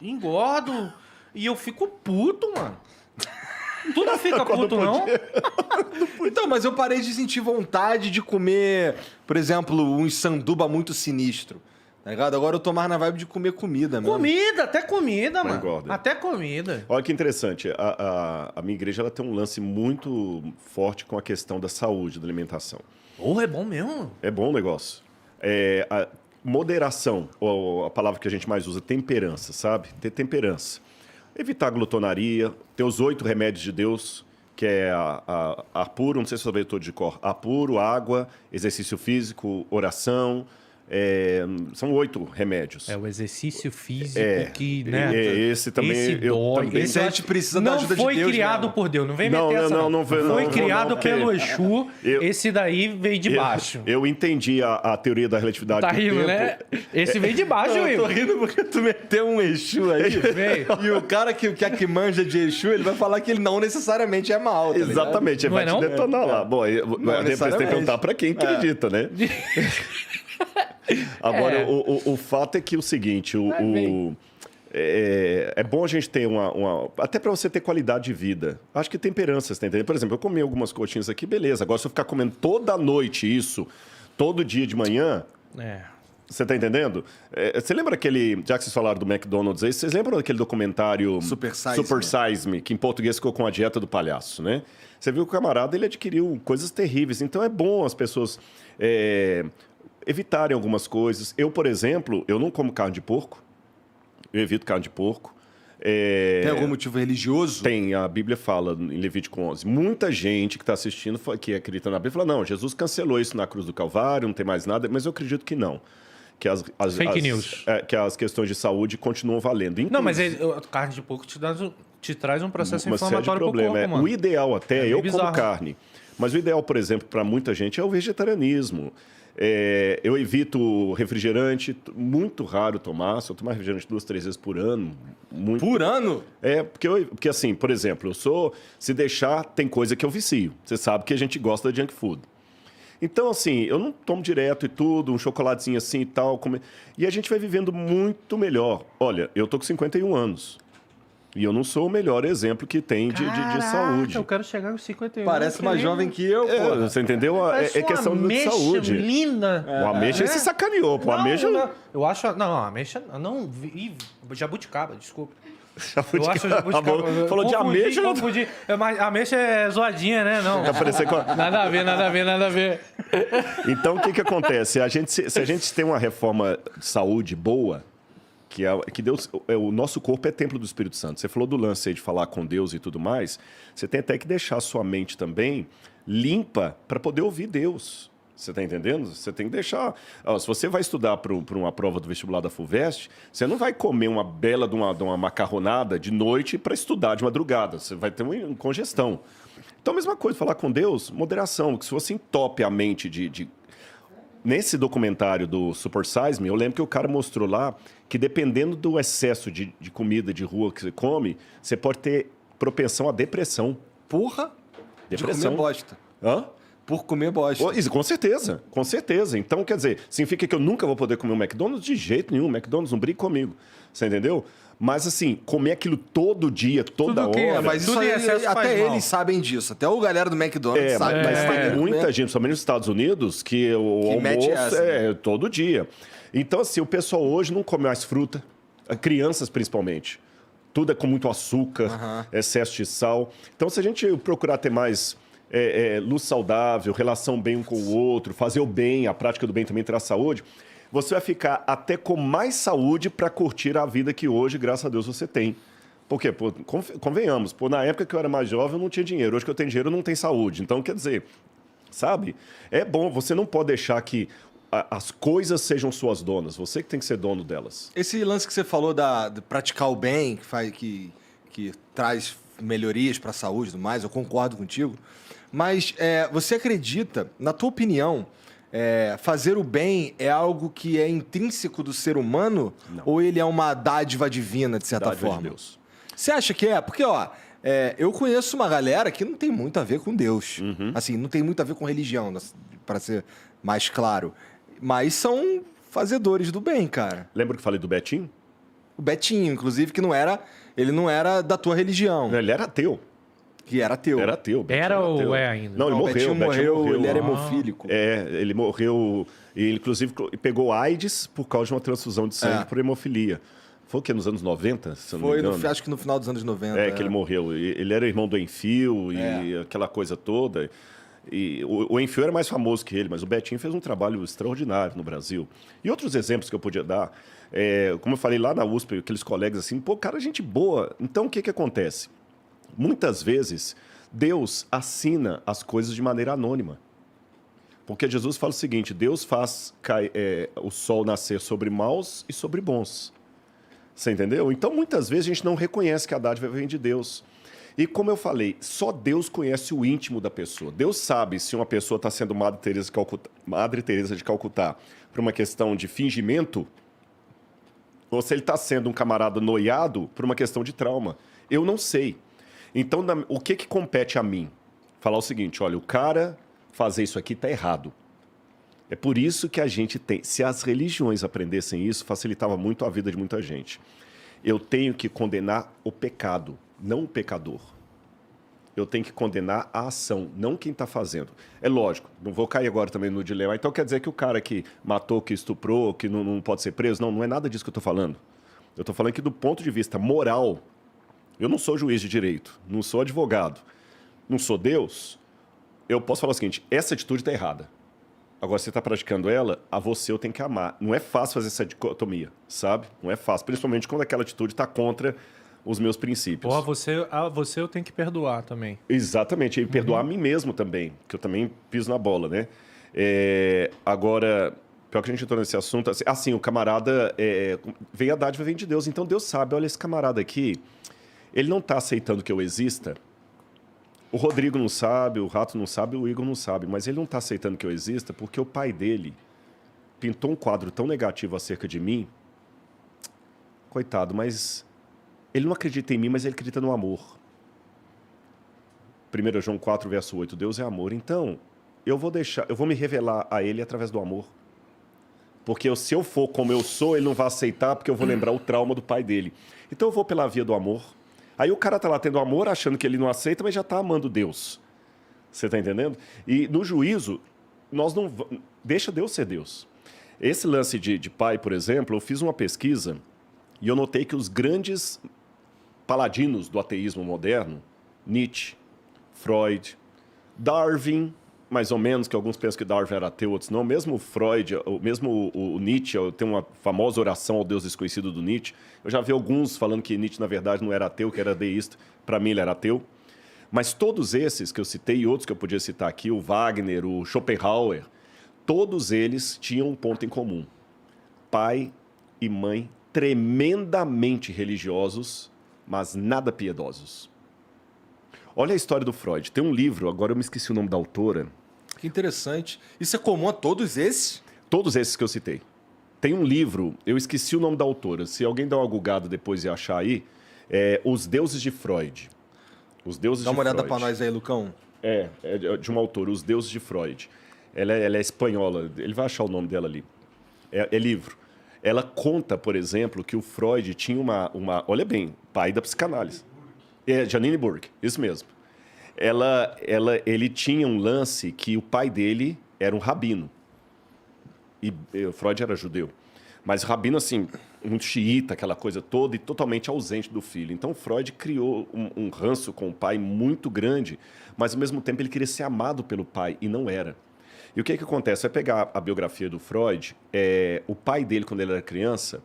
engordo e eu fico puto, mano. Tu não fica puto, não? Então, mas eu parei de sentir vontade de comer, por exemplo, um sanduba muito sinistro. Tá ligado? Agora eu tô mais na vibe de comer comida mesmo. Até comida, mano. Engorda. Até comida. Olha que interessante. A minha igreja ela tem um lance muito forte com a questão da saúde, da alimentação. É bom mesmo. É bom o negócio. A moderação, ou a palavra que a gente mais usa, temperança, sabe? Ter temperança. Evitar a glutonaria, ter os 8 remédios de Deus, que é ar puro, não sei se eu sabia todo de cor, ar puro, água, exercício físico, oração... são 8 remédios. O exercício físico que, né? Esse também. Esse a gente precisa da ajuda de Deus. Não foi criado por Deus, não vem meter essa. Não foi criado pelo Exu. Esse daí veio de baixo. Eu entendi a teoria da relatividade. Tá rindo, né? Esse veio de baixo, eu tô rindo porque tu meteu um Exu aí. E o cara que manja de Exu, ele vai falar que ele não necessariamente é mal. Tá Exatamente, ele vai te detonar lá. Bom, depois tem que perguntar pra quem acredita, né? Agora, o fato é que o seguinte, é bom a gente ter até para você ter qualidade de vida. Acho que temperança, você tá entendendo? Por exemplo, eu comi algumas coxinhas aqui, beleza. Agora, se eu ficar comendo toda noite isso, todo dia de manhã... Você tá entendendo? Você lembra aquele... Já que vocês falaram do McDonald's aí, vocês lembram daquele documentário... Super Size Me, que em português ficou com a dieta do palhaço, né? Você viu que o camarada, ele adquiriu coisas terríveis. Então, é bom as pessoas... evitarem algumas coisas. Eu, por exemplo, eu não como carne de porco. Eu evito carne de porco. Tem algum motivo religioso? Tem. A Bíblia fala em Levítico 11. Muita gente que está assistindo, que acredita na Bíblia, fala, não, Jesus cancelou isso na cruz do Calvário, não tem mais nada. Mas eu acredito que não. Que Fake news. Que as questões de saúde continuam valendo. Inclusive, não, mas carne de porco te traz um processo inflamatório pro corpo, mano. O ideal até, eu como carne. Mas o ideal, por exemplo, para muita gente é o vegetarianismo. Eu evito refrigerante, muito raro tomar. Se eu tomar refrigerante 2, 3 vezes por ano... Por ano? Porque assim, por exemplo, se deixar, tem coisa que eu vicio. Você sabe que a gente gosta de junk food. Então, assim, eu não tomo direto e tudo, um chocolatezinho assim e tal. E a gente vai vivendo muito melhor. Olha, eu tô com 51 anos. E eu não sou o melhor exemplo que tem de saúde. Eu quero chegar aos 51. Parece mais jovem que eu, pô. Você entendeu? É questão de saúde. Linda. O ameixa se sacaneou. Pô, ameixa... Eu acho... Não, a ameixa... Não, jabuticaba, desculpa. Eu acho jabuticaba... Falou de ameixa... Eu confundi. A ameixa é zoadinha, né? Não. Nada a ver. Então, o que acontece? Se a gente tem uma reforma de saúde boa... que Deus, o nosso corpo é templo do Espírito Santo. Você falou do lance aí de falar com Deus e tudo mais. Você tem até que deixar a sua mente também limpa para poder ouvir Deus. Você está entendendo? Você tem que deixar... se você vai estudar para uma prova do vestibular da FUVEST, você não vai comer uma bela de uma macarronada de noite para estudar de madrugada. Você vai ter uma congestão. Então, a mesma coisa, falar com Deus, moderação. Que se você entope a mente Nesse documentário do Super Size Me, eu lembro que o cara mostrou lá que dependendo do excesso de comida de rua que você come, você pode ter propensão à depressão. Porra! Depressão. De comer bosta. Hã? Por comer bosta. Com certeza, com certeza. Então, quer dizer, significa que eu nunca vou poder comer um McDonald's? De jeito nenhum. McDonald's não briga comigo. Você entendeu? Mas, assim, comer aquilo todo dia, toda hora... Mas isso aí, até eles sabem disso. Até o galera do McDonald's sabe. Mas tem muita gente, principalmente nos Estados Unidos, que o almoço todo dia. Então, assim, o pessoal hoje não come mais fruta. Crianças, principalmente. Tudo é com muito açúcar, excesso de sal. Então, se a gente procurar ter mais... luz saudável, relação bem um com o outro, fazer o bem, a prática do bem também traz saúde, você vai ficar até com mais saúde para curtir a vida que hoje, graças a Deus, você tem. Porque, convenhamos, na época que eu era mais jovem, eu não tinha dinheiro. Hoje que eu tenho dinheiro, eu não tenho saúde. Então, quer dizer, sabe? É bom, você não pode deixar que as coisas sejam suas donas. Você que tem que ser dono delas. Esse lance que você falou de praticar o bem, que traz melhorias para a saúde e tudo mais, eu concordo contigo. Mas você acredita, na tua opinião, fazer o bem é algo que é intrínseco do ser humano? Não. Ou ele é uma dádiva divina, de certa forma? De Deus. Você acha que é? Porque, eu conheço uma galera que não tem muito a ver com Deus. Assim, não tem muito a ver com religião, para ser mais claro. Mas são fazedores do bem, cara. Lembra que eu falei do Betinho? O Betinho, inclusive, que ele não era da tua religião. Ele era ateu. Que era ateu. Era ateu. Era ou é ainda? Não, ele morreu. Betinho morreu, ele era hemofílico. Ele morreu, e ele inclusive pegou AIDS por causa de uma transfusão de sangue por hemofilia. Foi o quê? Nos anos 90, se eu não me engano? Acho que no final dos anos 90. Que ele morreu. Ele era irmão do Enfio e aquela coisa toda. E o Enfio era mais famoso que ele, mas o Betinho fez um trabalho extraordinário no Brasil. E outros exemplos que eu podia dar, como eu falei lá na USP, aqueles colegas assim, pô, cara, gente boa. Então, o que acontece? Muitas vezes, Deus assina as coisas de maneira anônima. Porque Jesus fala o seguinte, Deus faz o sol nascer sobre maus e sobre bons. Você entendeu? Então, muitas vezes, a gente não reconhece que a dádiva vem de Deus. E como eu falei, só Deus conhece o íntimo da pessoa. Deus sabe se uma pessoa está sendo Madre Teresa de Calcutá por uma questão de fingimento ou se ele está sendo um camarada noiado por uma questão de trauma. Eu não sei. Então, o que compete a mim? Falar o seguinte, olha, o cara fazer isso aqui está errado. É por isso que a gente tem... Se as religiões aprendessem isso, facilitava muito a vida de muita gente. Eu tenho que condenar o pecado, não o pecador. Eu tenho que condenar a ação, não quem está fazendo. É lógico, não vou cair agora também no dilema. Então quer dizer que o cara que matou, que estuprou, que não pode ser preso? Não, não é nada disso que eu estou falando. Eu estou falando que do ponto de vista moral, eu não sou juiz de direito, não sou advogado, não sou Deus. Eu posso falar o seguinte, essa atitude está errada. Agora, você está praticando ela, a você eu tenho que amar. Não é fácil fazer essa dicotomia, sabe? Não é fácil, principalmente quando aquela atitude está contra os meus princípios. Ou você eu tenho que perdoar também. Exatamente, e perdoar a mim mesmo também, que eu também piso na bola, né? Agora, pior que a gente entrou nesse assunto, assim, o camarada, vem a dádiva, vem de Deus, então Deus sabe, olha, esse camarada aqui, ele não está aceitando que eu exista. O Rodrigo não sabe, o Rato não sabe, o Igor não sabe, mas ele não está aceitando que eu exista porque o pai dele pintou um quadro tão negativo acerca de mim. Coitado, ele não acredita em mim, mas ele acredita no amor. 1 João 4, verso 8, Deus é amor. Então, eu vou me revelar a ele através do amor. Porque se eu for como eu sou, ele não vai aceitar porque eu vou lembrar o trauma do pai dele. Então eu vou pela via do amor. Aí o cara tá lá tendo amor, achando que ele não aceita, mas já tá amando Deus. Você tá entendendo? E no juízo, nós não... Deixa Deus ser Deus. Esse lance de pai, por exemplo, eu fiz uma pesquisa e eu notei que os grandes paladinos do ateísmo moderno, Nietzsche, Freud, Darwin, mais ou menos, que alguns pensam que Darwin era ateu, outros não. Mesmo Freud, mesmo o Nietzsche, tem uma famosa oração ao Deus desconhecido do Nietzsche. Eu já vi alguns falando que Nietzsche, na verdade, não era ateu, que era deísta. Para mim, ele era ateu. Mas todos esses que eu citei, e outros que eu podia citar aqui, o Wagner, o Schopenhauer, todos eles tinham um ponto em comum. Pai e mãe tremendamente religiosos, mas nada piedosos. Olha a história do Freud. Tem um livro, agora eu me esqueci o nome da autora. Que interessante. Isso é comum a todos esses? Todos esses que eu citei. Tem um livro, eu esqueci o nome da autora. Se alguém der uma googada depois e achar aí, Os Deuses de Freud. Os Deuses de Freud. Dá uma olhada para nós aí, Lucão. É de uma autora, Os Deuses de Freud. Ela é espanhola, ele vai achar o nome dela ali. É livro. Ela conta, por exemplo, que o Freud tinha uma olha bem, pai da psicanálise. Janine Burke, isso mesmo. Ele tinha um lance que o pai dele era um rabino. E o Freud era judeu. Mas rabino, assim, muito xiita, aquela coisa toda, e totalmente ausente do filho. Então, Freud criou um ranço com o pai muito grande, mas, ao mesmo tempo, ele queria ser amado pelo pai, e não era. E o que acontece? Vai pegar a biografia do Freud, o pai dele, quando ele era criança,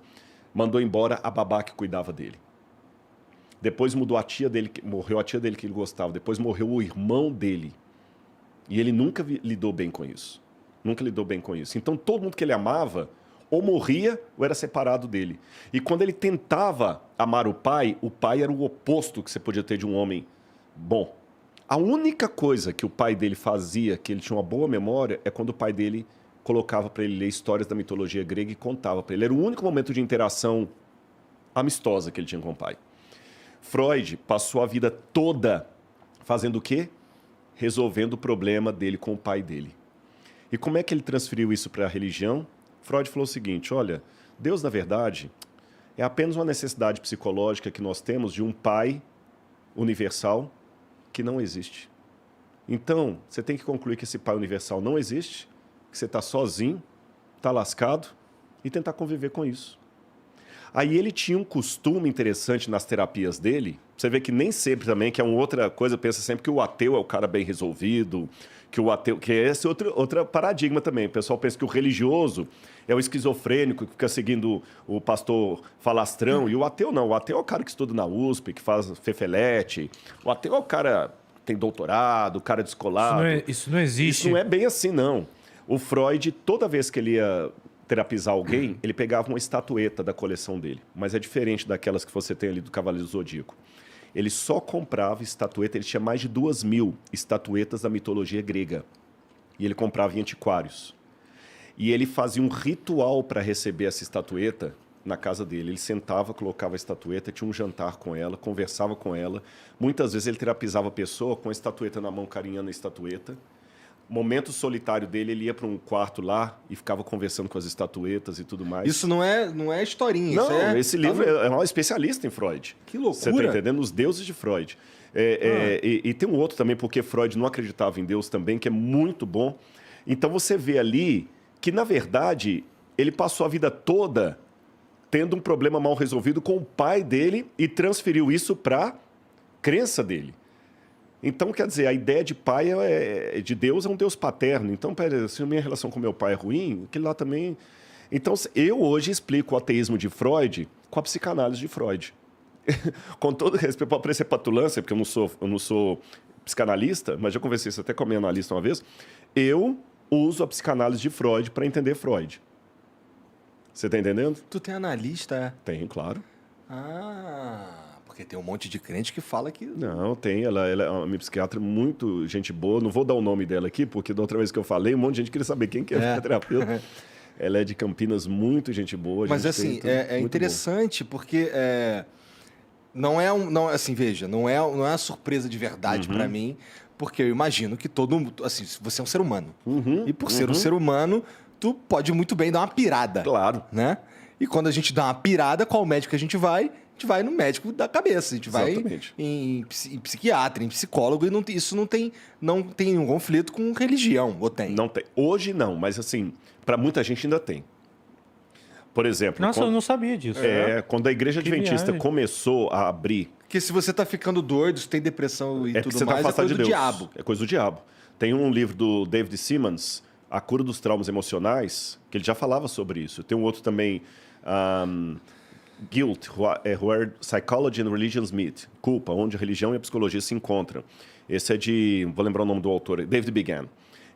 mandou embora a babá que cuidava dele. Depois morreu a tia dele que ele gostava. Depois morreu o irmão dele. E ele nunca lidou bem com isso. Nunca lidou bem com isso. Então, todo mundo que ele amava, ou morria, ou era separado dele. E quando ele tentava amar o pai era o oposto que você podia ter de um homem bom. A única coisa que o pai dele fazia, que ele tinha uma boa memória, é quando o pai dele colocava para ele ler histórias da mitologia grega e contava para ele. Era o único momento de interação amistosa que ele tinha com o pai. Freud passou a vida toda fazendo o quê? Resolvendo o problema dele com o pai dele. E como é que ele transferiu isso para a religião? Freud falou o seguinte, olha, Deus, na verdade, é apenas uma necessidade psicológica que nós temos de um pai universal que não existe. Então, você tem que concluir que esse pai universal não existe, que você está sozinho, está lascado, e tentar conviver com isso. Aí ele tinha um costume interessante nas terapias dele, você vê que nem sempre também, que é uma outra coisa, pensa sempre que o ateu é o cara bem resolvido, que o ateu, que é esse outro paradigma também. O pessoal pensa que o religioso é o esquizofrênico que fica seguindo o pastor falastrão, e o ateu não. O ateu é o cara que estuda na USP, que faz fefelete. O ateu é o cara que tem doutorado, o cara descolado. Isso não existe. Isso não é bem assim, não. O Freud, toda vez que ele ia terapizar alguém, ele pegava uma estatueta da coleção dele. Mas é diferente daquelas que você tem ali do Cavaleiro do Zodíaco. Ele só comprava estatueta, ele tinha mais de 2.000 estatuetas da mitologia grega. E ele comprava em antiquários. E ele fazia um ritual para receber essa estatueta na casa dele. Ele sentava, colocava a estatueta, tinha um jantar com ela, conversava com ela. Muitas vezes ele terapizava a pessoa com a estatueta na mão, carinhando a estatueta. Momento solitário dele, ele ia para um quarto lá e ficava conversando com as estatuetas e tudo mais. Isso não é historinha. Não, isso é... esse livro é um especialista em Freud. Que loucura. Você está entendendo? Os deuses de Freud. E tem um outro também, porque Freud não acreditava em Deus também, que é muito bom. Então você vê ali que, na verdade, ele passou a vida toda tendo um problema mal resolvido com o pai dele e transferiu isso para a crença dele. Então, quer dizer, a ideia de pai de Deus é um Deus paterno. Então, se a minha relação com meu pai é ruim, aquele lá também... Então, eu hoje explico o ateísmo de Freud com a psicanálise de Freud. Com todo respeito, pode parecer patulância, porque eu não sou psicanalista, mas já conversei isso até com a minha analista uma vez. Eu uso a psicanálise de Freud para entender Freud. Você está entendendo? Tu tem analista? Tenho, claro. Porque tem um monte de crente que fala que... Não, tem. Ela é uma psiquiatra muito gente boa. Não vou dar o nome dela aqui, porque da outra vez que eu falei, um monte de gente queria saber quem que é a terapeuta. Ela é de Campinas, muito gente boa. Mas assim, é interessante bom. Porque não é assim, veja, não é uma surpresa de verdade para mim, porque eu imagino que todo mundo, assim, você é um ser humano. E por ser um ser humano, tu pode muito bem dar uma pirada. Claro. Né? E quando a gente dá uma pirada, qual médico a gente vai? A gente vai no médico da cabeça, a gente Exatamente. vai em psiquiatra, em psicólogo, e isso não tem nenhum conflito com religião, ou tem? Não tem. Hoje não, mas assim, para muita gente ainda tem. Por exemplo... Nossa, eu não sabia disso. Quando a Igreja Adventista começou a abrir... Porque se você tá ficando doido, se tem depressão e tudo você mais, tá é coisa de do diabo. É coisa do diabo. Tem um livro do David Simmons, A Cura dos Traumas Emocionais, que ele já falava sobre isso. Tem um outro também... Guilt, Where Psychology and Religions Meet. Culpa, onde a religião e a psicologia se encontram. Esse é de... Vou lembrar o nome do autor. David Began.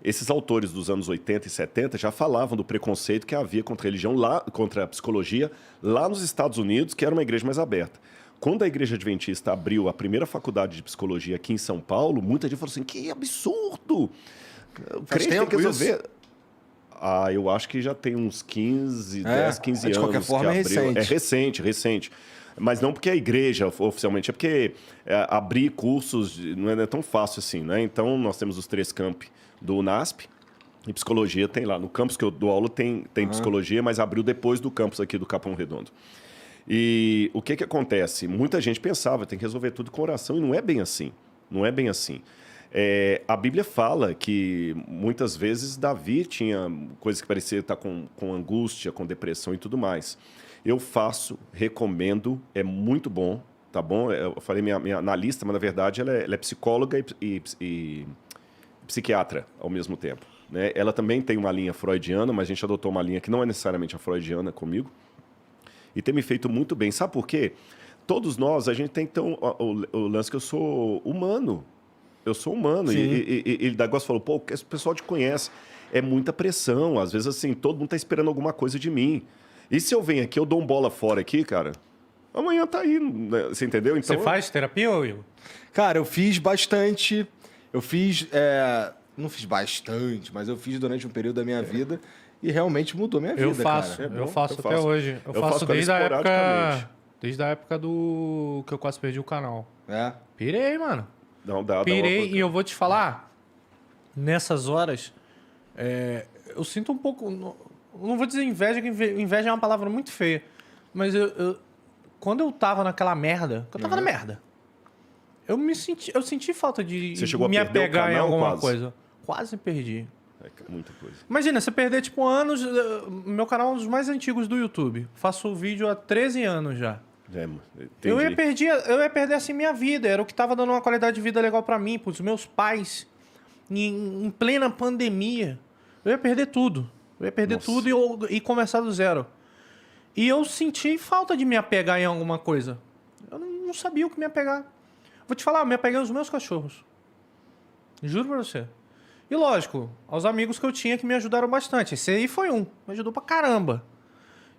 Esses autores dos anos 80 e 70 já falavam do preconceito que havia contra a religião, contra a psicologia, lá nos Estados Unidos, que era uma igreja mais aberta. Quando a Igreja Adventista abriu a primeira faculdade de psicologia aqui em São Paulo, muita gente falou assim, que absurdo! O crente tem que resolver... Isso? Eu acho que já tem uns 10, 15 anos. De qualquer forma, é recente. É recente. Mas não porque a igreja, oficialmente, é porque abrir cursos não é tão fácil assim, né? Então, nós temos os 3 campi do UNASP, e psicologia tem lá. No campus que eu dou aula tem psicologia, mas abriu depois do campus aqui do Capão Redondo. E o que acontece? Muita gente pensava, tem que resolver tudo com oração, e não é bem assim. Não é bem assim. A Bíblia fala que muitas vezes Davi tinha coisas que parecia estar com angústia, com depressão e tudo mais. Eu recomendo, é muito bom, tá bom? Eu falei minha analista, mas na verdade ela é psicóloga e psiquiatra ao mesmo tempo. Né? Ela também tem uma linha freudiana, mas a gente adotou uma linha que não é necessariamente a freudiana comigo. E tem me feito muito bem. Sabe por quê? Todos nós, a gente tem que ter o lance que eu sou humano. Eu sou humano. E Dagos falou, pô, o pessoal te conhece. É muita pressão. Às vezes, assim, todo mundo tá esperando alguma coisa de mim. E se eu venho aqui, eu dou um bola fora aqui, cara, amanhã tá aí, né? Você entendeu? Então, você faz terapia, Will? Cara, eu fiz bastante. Eu fiz... Não fiz bastante, mas eu fiz durante um período da minha vida e realmente mudou minha vida, eu faço até hoje. Eu faço desde a época do que eu quase perdi o canal. Pirei, mano. Não dá. Pirei e eu vou te falar, nessas horas, eu sinto um pouco... Não vou dizer inveja, que inveja é uma palavra muito feia. Mas quando eu tava naquela merda... Eu tava na merda. Eu senti falta de me apegar em alguma coisa. Quase perdi. Muita coisa. Imagina, você perder, tipo, anos... Meu canal é um dos mais antigos do YouTube. Faço vídeo há 13 anos já. Eu ia perder, assim, minha vida. Era o que tava dando uma qualidade de vida legal pra mim, pros meus pais. Em plena pandemia. Eu ia perder tudo. Eu ia perder tudo e começar do zero. E eu senti falta de me apegar em alguma coisa. Eu não sabia o que me apegar. Vou te falar, eu me apeguei aos meus cachorros. Juro pra você. E lógico, aos amigos que eu tinha que me ajudaram bastante. Esse aí foi um. Me ajudou pra caramba.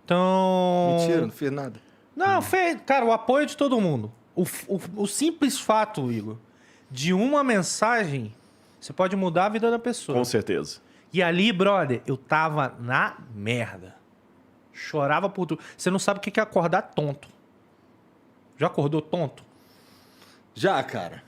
Então... Mentira, não fiz nada. Não, fez. Cara, o apoio de todo mundo. O simples fato, Igor, de uma mensagem, você pode mudar a vida da pessoa. Com certeza. E ali, brother, eu tava na merda. Chorava por tudo. Você não sabe o que é acordar tonto. Já acordou tonto? Já, cara.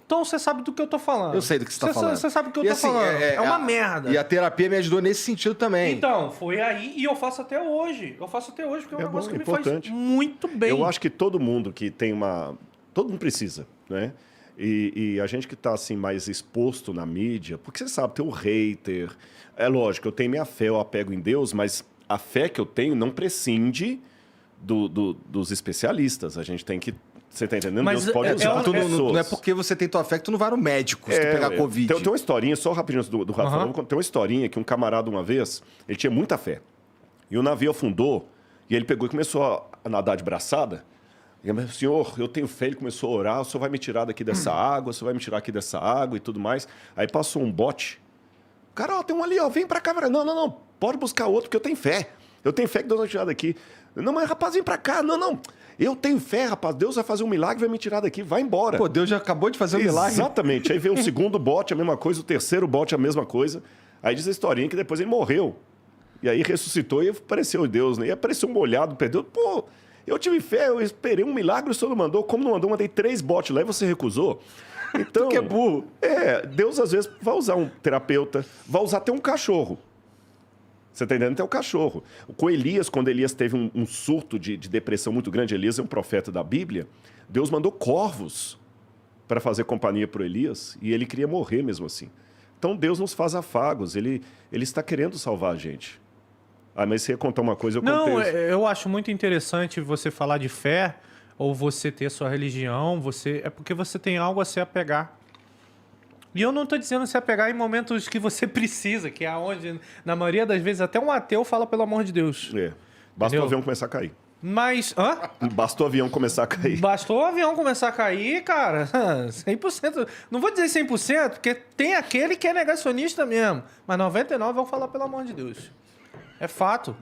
Então você sabe do que eu tô falando. Eu sei do que você tá falando. Você sabe do que eu tô falando. É uma merda. E a terapia me ajudou nesse sentido também. Então, foi aí e eu faço até hoje. Eu faço até hoje porque é um negócio que me faz muito bem. Eu acho que todo mundo que tem uma... Todo mundo precisa, né? E a gente que tá assim mais exposto na mídia, porque você sabe, tem o hater. É lógico, eu tenho minha fé, eu apego em Deus, mas a fé que eu tenho não prescinde dos especialistas. A gente tem que... Você tá entendendo? Mas Deus pode usar pessoas. Não é porque você tem tua fé que tu não vai no médico se tu pegar Covid. Tem uma historinha, só rapidinho do Rafa. Tem uma historinha que um camarada uma vez, ele tinha muita fé. E o navio afundou, e ele pegou e começou a nadar de braçada. E ele disse, Senhor, eu tenho fé. Ele começou a orar, o Senhor vai me tirar daqui dessa água, o Senhor vai me tirar aqui dessa água e tudo mais. Aí passou um bote. Cara, ó, tem um ali, ó, vem pra cá. Não, pode buscar outro, porque eu tenho fé. Eu tenho fé que Deus vai tirar daqui. Não, mas rapaz, vem pra cá. Não. Eu tenho fé, rapaz. Deus vai fazer um milagre, vai me tirar daqui, vai embora. Pô, Deus já acabou de fazer um milagre. Exatamente. Aí veio o segundo bote, a mesma coisa, o terceiro bote, a mesma coisa. Aí diz a historinha que depois ele morreu. E aí ressuscitou e apareceu Deus, né? E apareceu um molhado, perdeu. Pô, eu tive fé, eu esperei um milagre, o Senhor não mandou. Como não mandou, mandei 3 botes lá e você recusou. Então, que é burro. Deus às vezes vai usar um terapeuta, vai usar até um cachorro. Você tá entendendo? Até o cachorro. Com Elias, quando Elias teve um surto de depressão muito grande, Elias é um profeta da Bíblia, Deus mandou corvos para fazer companhia para Elias e ele queria morrer mesmo assim. Então Deus nos faz afagos, ele está querendo salvar a gente. Ah, mas você ia contar uma coisa, eu contei. Não, eu acho muito interessante você falar de fé ou você ter sua religião, é porque você tem algo a se apegar. E eu não estou dizendo se apegar em momentos que você precisa, que é onde, na maioria das vezes, até um ateu fala pelo amor de Deus. Basta o avião começar a cair. Mas... Bastou o avião começar a cair. Bastou o avião começar a cair, cara. 100%. Não vou dizer 100%, porque tem aquele que é negacionista mesmo. Mas 99% vão falar pelo amor de Deus. É fato.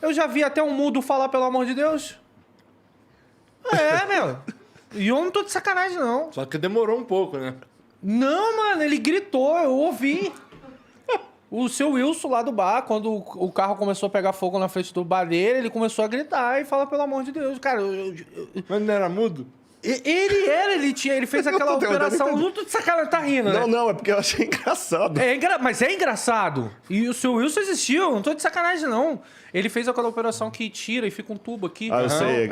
Eu já vi até um mudo falar pelo amor de Deus. Meu. E eu não tô de sacanagem, não. Só que demorou um pouco, né? Não, mano, ele gritou, eu ouvi. O seu Wilson lá do bar, quando o carro começou a pegar fogo na frente do bar dele, ele começou a gritar e falar, pelo amor de Deus, cara. Mas não era mudo? Ele fez aquela operação. Não tô de sacanagem, tá rindo, né? Não, é porque eu achei engraçado. Mas é engraçado. E o seu Wilson existiu, não tô de sacanagem, não. Ele fez aquela operação que tira e fica um tubo aqui. Eu sei,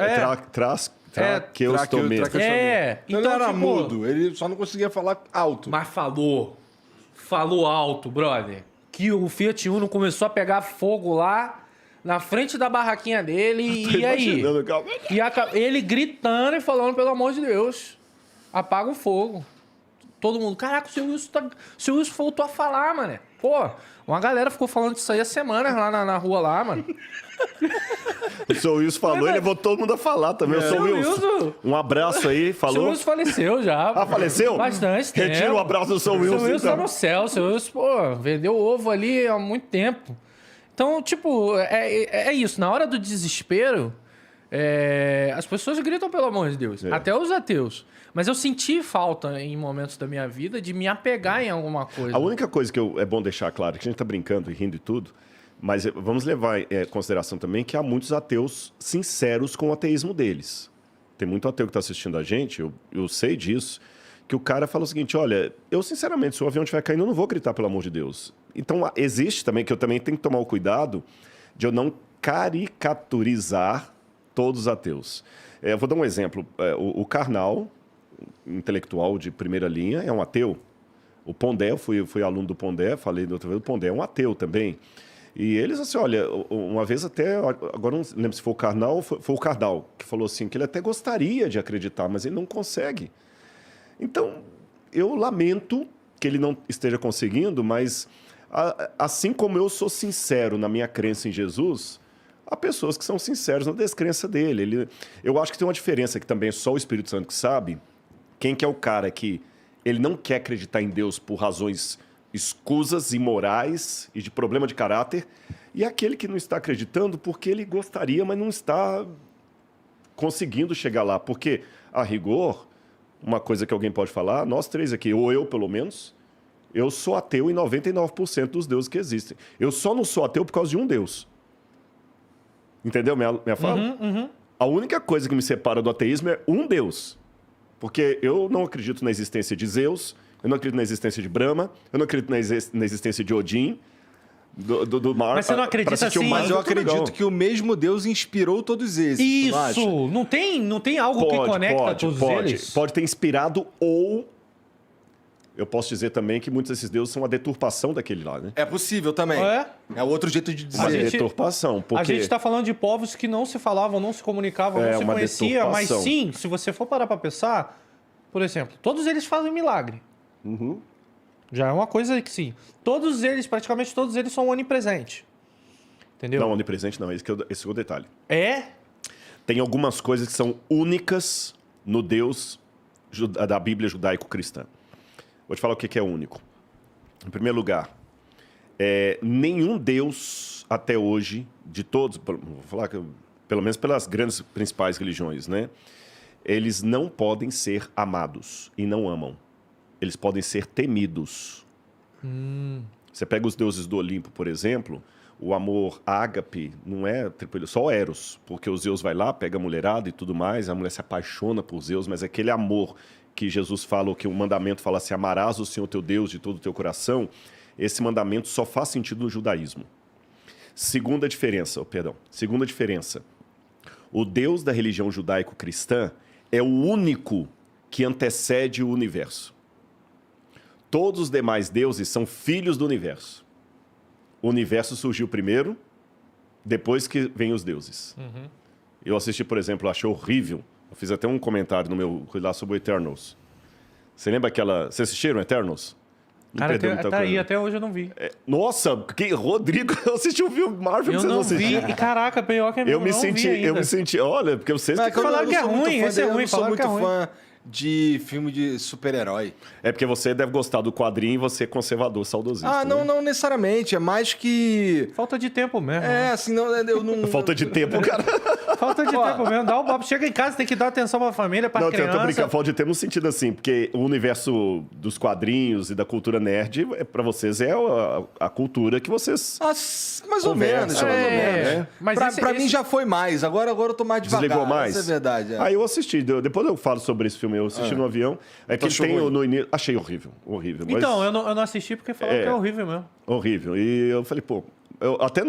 traqueostomia. Então, ele era mudo, ele só não conseguia falar alto. Mas falou alto, brother. Que o Fiat Uno começou a pegar fogo lá na frente da barraquinha dele. E aí? Ele gritando e falando, pelo amor de Deus, apaga o fogo. Todo mundo, caraca, o seu Wilson voltou a falar, mano. Pô, uma galera ficou falando disso aí há semanas lá na rua lá, mano. O seu Wilson falou, ele levou todo mundo a falar também. O seu Wilson, um abraço aí, falou. O seu Wilson faleceu já. Ah, faleceu? Bastante tempo. Retira o abraço do seu Wilson. O seu Wilson tá no céu. O seu Wilson, pô, vendeu ovo ali há muito tempo. Então, tipo, é isso. Na hora do desespero, as pessoas gritam pelo amor de Deus. Até os ateus. Mas eu senti falta em momentos da minha vida de me apegar em alguma coisa. A única coisa que é bom deixar claro, que a gente tá brincando e rindo e tudo, mas vamos levar em consideração também que há muitos ateus sinceros com o ateísmo deles. Tem muito ateu que está assistindo a gente, eu sei disso, que o cara fala o seguinte, olha, eu sinceramente, se o avião estiver caindo, eu não vou gritar pelo amor de Deus. Então, existe também, que eu também tenho que tomar o cuidado de eu não caricaturizar todos os ateus. Eu vou dar um exemplo. O Karnal, intelectual de primeira linha, é um ateu. O Pondé, eu fui aluno do Pondé, falei da outra vez, o Pondé é um ateu também. E eles, assim, olha, uma vez até, agora não lembro se foi o Karnal ou foi o Kardal, que falou assim, que ele até gostaria de acreditar, mas ele não consegue. Então, eu lamento que ele não esteja conseguindo, mas assim como eu sou sincero na minha crença em Jesus, há pessoas que são sinceras na descrença dele. Eu acho que tem uma diferença que também é só o Espírito Santo que sabe. Quem que é o cara que ele não quer acreditar em Deus por razões escusas, imorais e de problema de caráter, e aquele que não está acreditando porque ele gostaria, mas não está conseguindo chegar lá. Porque, a rigor, uma coisa que alguém pode falar, nós três aqui, ou eu pelo menos, eu sou ateu em 99% dos deuses que existem. Eu só não sou ateu por causa de um Deus. Entendeu minha fala? A única coisa que me separa do ateísmo é um Deus. Porque eu não acredito na existência de Zeus, eu não acredito na existência de Brahma, eu não acredito na existência de Odin, do mar. Mas você não acredita assim? Mas eu acredito que o mesmo Deus inspirou todos eles. Isso! Não tem algo que conecta todos eles? Pode ter inspirado, ou eu posso dizer também que muitos desses deuses são a deturpação daquele lá, né? É possível também. É outro jeito de dizer. Uma deturpação. Porque... A gente está falando de povos que não se falavam, não se comunicavam, não se conheciam, mas sim, se você for parar para pensar, por exemplo, todos eles fazem milagre. Já é uma coisa que sim. Praticamente todos eles são onipresentes. Entendeu? Não, onipresente não, esse é o detalhe. Tem algumas coisas que são únicas no Deus da Bíblia judaico-cristã. Vou te falar o que é único. Em primeiro lugar, nenhum Deus até hoje, de todos, vou falar que, pelo menos pelas grandes principais religiões, né? Eles não podem ser amados e não amam. Eles podem ser temidos. Você pega os deuses do Olimpo, por exemplo, o amor ágape não é só Eros, porque o Zeus vai lá, pega a mulherada e tudo mais, a mulher se apaixona por Zeus, mas aquele amor que Jesus fala, que o mandamento fala assim, amarás o Senhor teu Deus de todo o teu coração, esse mandamento só faz sentido no judaísmo. Segunda diferença, o Deus da religião judaico-cristã é o único que antecede o universo. Todos os demais deuses são filhos do universo. O universo surgiu primeiro, depois que vem os deuses. Eu assisti, por exemplo, achei horrível. Eu fiz até um comentário no meu lá sobre o Eternals. Você lembra aquela... Vocês assistiram Eternals? Cara, tá aí, até hoje eu não vi. Nossa, Rodrigo, eu assisti um filme Marvel que você não assistiu. Eu não vi, e caraca, pior que eu me senti, olha, porque vocês... Falaram que é ruim, esse é ruim, eu sou muito fã de filme de super-herói. É porque você deve gostar do quadrinho e você é conservador, saudosista. Não necessariamente, é mais que... Falta de tempo mesmo. Assim, eu não... Falta de tempo, cara. Falta de tempo mesmo, dá o papo. Chega em casa, tem que dar atenção pra família, pra criança. Não, eu tô brincando, falta de tempo no sentido assim, porque o universo dos quadrinhos e da cultura nerd, pra vocês, é a cultura que vocês... mais ou menos. Né? Mas pra mim já foi mais, agora eu tô mais devagar. Desligou mais? Essa é verdade. Aí eu assisti, depois eu falo sobre esse filme, eu assisti no avião. É que ele tem no início... Achei horrível. Então, mas... eu não assisti porque falaram que é horrível mesmo. Horrível. E eu falei, pô... Até